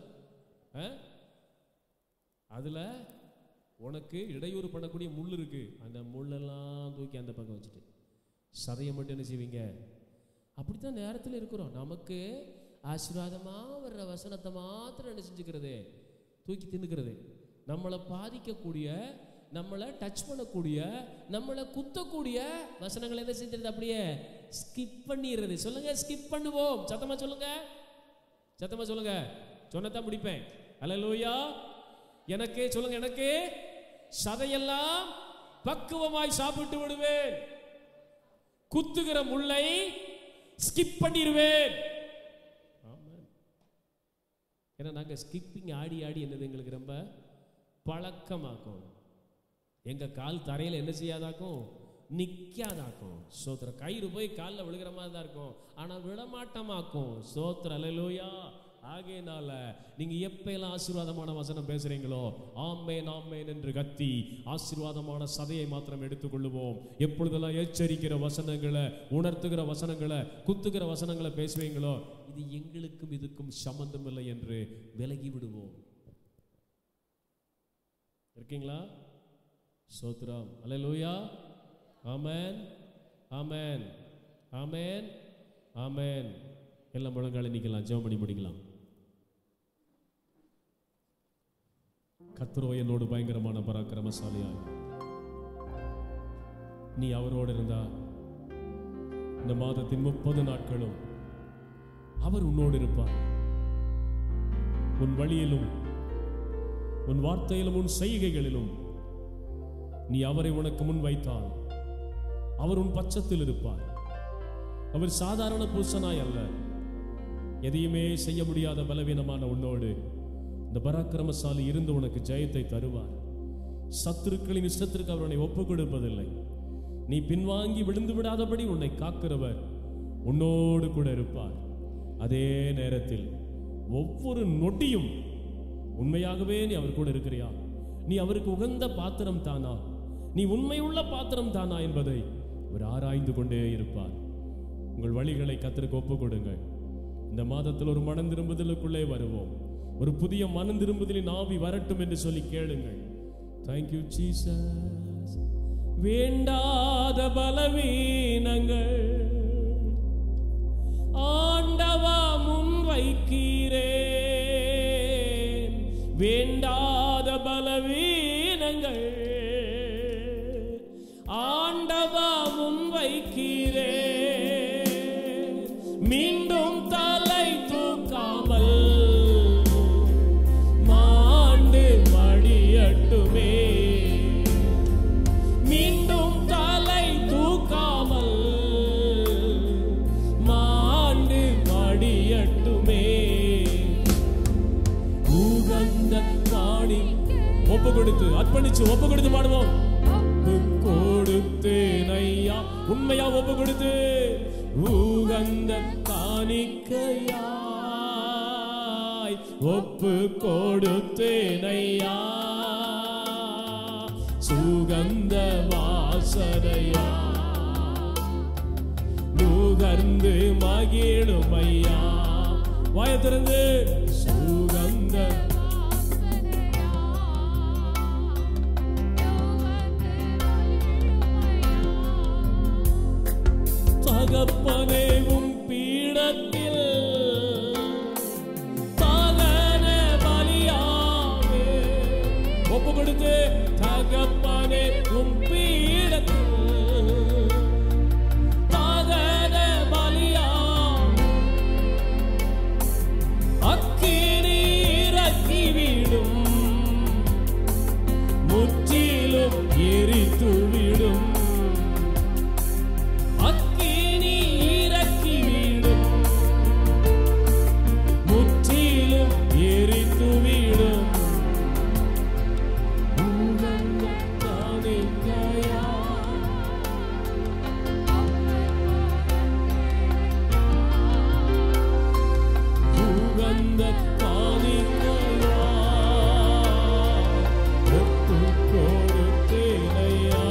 அதில் உனக்கு இடையூறு பண்ணக்கூடிய முள் இருக்கு, அந்த முள்ளெல்லாம் தூக்கி அந்த பக்கம் வச்சுட்டு சதையை மட்டும் என்ன செய்வீங்க? அப்படித்தான் நேரத்தில் இருக்கிறோம். நமக்கு ஆசீர்வாதமாக வர்ற வசனத்தை மாத்திரம் என்ன செஞ்சுக்கிறது? தூக்கி தின்னுக்கிறது. நம்மளை பாதிக்கக்கூடிய, நம்மளை டச் பண்ணக்கூடிய, நம்மளை குத்தக்கூடிய வசனங்களை என்ன செஞ்சுறது? அப்படியே ஸ்கிப் பண்ணிடுறது. சொல்லுங்க, ஸ்கிப் பண்ணுவோம். சத்தமா சொல்லுங்க, சத்தமா சொல்லுங்க. சொன்னதான் முடிப்பேன். அல்லேலூயா. எனக்கு சொல்லுங்க, எனக்கு சதையெல்லாம் பக்குவமாய் சாப்பிட்டு விடுவேன். குத்துகிற முள்ளை ஸ்கிப் பண்ணிடுவேன். ஏன்னா நாங்கள் ஸ்கிப்பிங் ஆடி ஆடி என்னது எங்களுக்கு ரொம்ப பழக்கமாக்கும். எங்க கால் தரையில் என்ன செய்யாதாக்கும், நிற்காதாக்கும். சோத்திர கயிறு போய் காலில் விழுகிற மாதிரி தான் இருக்கும், ஆனால் விடமாட்டமாக்கும். சோத்திர அல்லேலூயா. ஆகையினால நீங்க எப்பெல்லாம் ஆசீர்வாதமான வசனம் பேசுறீங்களோ ஆமென் ஆமென் என்று கத்தி ஆசீர்வாதமான சதையை மாத்திரம் எடுத்துக்கொள்ளுவோம். எப்பொழுதெல்லாம் எச்சரிக்கிற வசனங்களை, உணர்த்துகிற வசனங்களை, குத்துகிற வசனங்களை பேசுவீங்களோ இது எங்களுக்கும் இதுக்கும் சம்பந்தம் இல்லை என்று விலகி விடுவோம். இருக்கீங்களா? ஸ்தோத்திரம். அல்லேலூயா. ஆமென் ஆமென் ஆமென் ஆமென். எல்லாம் முழங்கால நிக்கலாம், ஜெபம் பண்ணி முடிக்கலாம். கர்த்தரோ என்னோடு பயங்கரமான பராக்கிரமசாலியாய், நீ அவரோடு இருந்தா இந்த மாதத்தின் 30 நாட்களும் அவர் உன்னோடு இருப்பார். உன் வழியிலும் உன் வார்த்தையிலும் உன் செய்கைகளிலும் நீ அவரை உனக்கு முன் வைத்தால் அவர் உன் பட்சத்தில் இருப்பார். அவர் சாதாரண புருஷனாய் அல்ல, எதையுமே செய்ய முடியாத பலவீனமான உன்னோடு இந்த பராக்கிரமசாலி இருந்து உனக்கு ஜெயத்தை தருவார். சத்துருக்களின் இஷ்டத்திற்கு அவர் உன்னை ஒப்புக் கொடுப்பதில்லை. நீ பின்வாங்கி விழுந்து விடாதபடி உன்னை காக்கிறவர் உன்னோடு கூட இருப்பார். அதே நேரத்தில் ஒவ்வொரு நொடியும் உண்மையாகவே நீ அவர் கூட இருக்கிறியா, நீ அவருக்கு உகந்த பாத்திரம் தானா, நீ உண்மையுள்ள பாத்திரம் தானா என்பதை அவர் ஆராய்ந்து கொண்டே இருப்பார். உங்கள் வழிகளை கர்த்தருக்கு ஒப்புக் கொடுங்கள். இந்த மாதத்தில் ஒரு மனம் திரும்புதலுக்குள்ளே வருவோம். ஒரு புதிய மனம் திரும்புதலின் ஆவி வரட்டும் என்று சொல்லி கேளுங்கள். Thank you Jesus. வேண்டாத பலவீனங்கள் ஆண்டவா முன் வைக்கிறேன். வேண்டாத பலவீனங்கள் ஆண்டவா முன் வைக்கிறேன். மீண்டும் தலை தூக்காமல் மாண்டு மடியட்டுமே. மீண்டும் தலை தூக்காமல் மாண்டு மடியட்டுமே. உகந்த காணி ஒப்பு கொடுத்து அர்ப்பணிச்சு ஒப்பு கொடுத்து பாடுவோம். கொடுத்தேன் ஐயா, உண்மையா ஒப்பு கொடுத்து உகந்த காணிக்கையாய் ஒப்பு கொடுத்தேன் ஐயா. சுகந்த வாசனையா நுகர்ந்து மகிழும் ஐயா. வாய திறந்து சுகந்த தகப்பனே உம் பீடத்தில் தகன பலியாவே ஒப்பு கொடுத்து தகப்பனே உம் பீடத்தில் தகன பலியாவே அக்கினி இறக்கிவிடும் முற்றிலும் எரித்துவிடும். கொடுத்தேனையா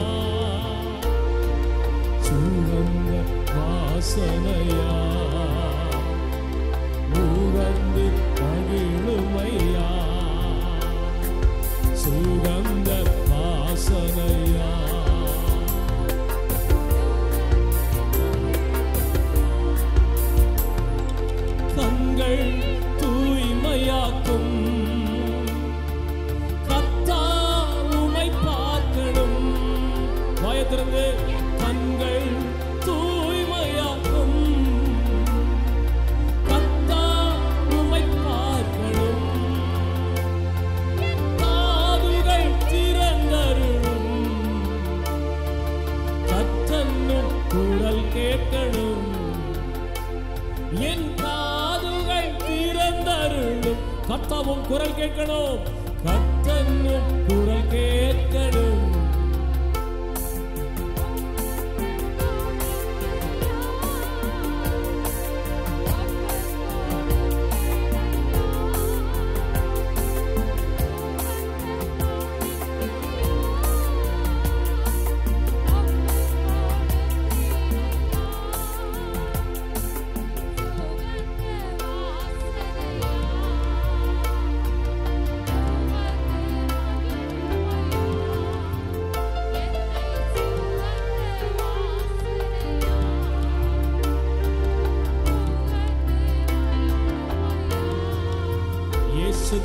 கர்த்தாவும் குரல் கேட்கணும், கர்த்தனும் குரல் கேட்கணும்.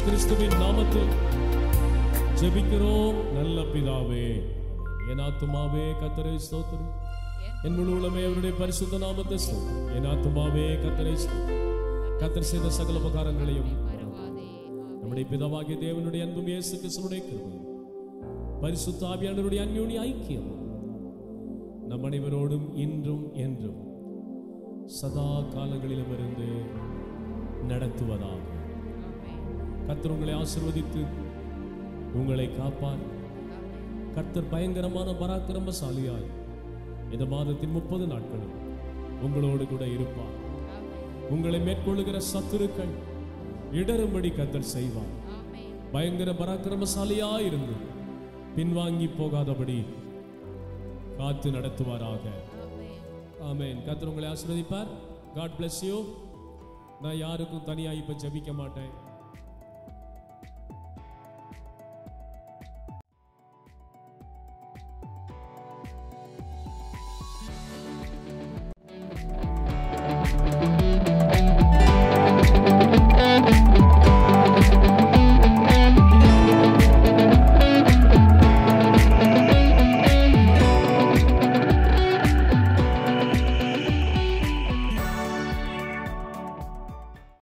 கிறிஸ்துவின் நாமத்தில் ஜெபிக்கிறோம் நல்ல பிதாவே. என் ஆத்துமாவே கர்த்தரை ஸ்தோத்திரி, என் முழு உள்ளமே அவருடைய பரிசுத்த நாமத்தை ஸ்தோத்திரி. என் ஆத்துமாவே கர்த்தரை ஸ்தோத்திரி. கர்த்தர் செய்த சகல உபகாரங்களையும் நம்முடைய பிதாவாகிய தேவனுடைய அன்பும் இயேசு கிறிஸ்துவினுடைய கிருபையும் பரிசுத்த ஆவியானவருடைய அன்யோன்ய ஐக்கியம் நம் அனைவரோடும் இன்றும் என்றும் சதா காலங்களிலும் இருந்து நடத்துவதாக. கர்த்தர் உங்களை ஆசீர்வதித்து உங்களை காப்பார். கர்த்தர் பயங்கரமான பராக்கிரமசாலியாய் இந்த மாதத்தின் 30 நாட்களும் உங்களோடு கூட இருப்பார். உங்களை மேற்கொள்ளுகிற சத்துருக்கள் இடரும்படி கர்த்தர் செய்வார். பயங்கர பராக்கிரமசாலியாய் இருந்து பின்வாங்கி போகாதபடி காத்து நடத்துவாராக. ஆமென். கர்த்தர் உங்களை ஆசீர்வதிப்பார். God bless you. நான் யாருக்கும் தனியாக இப்ப ஜெபிக்க மாட்டேன்.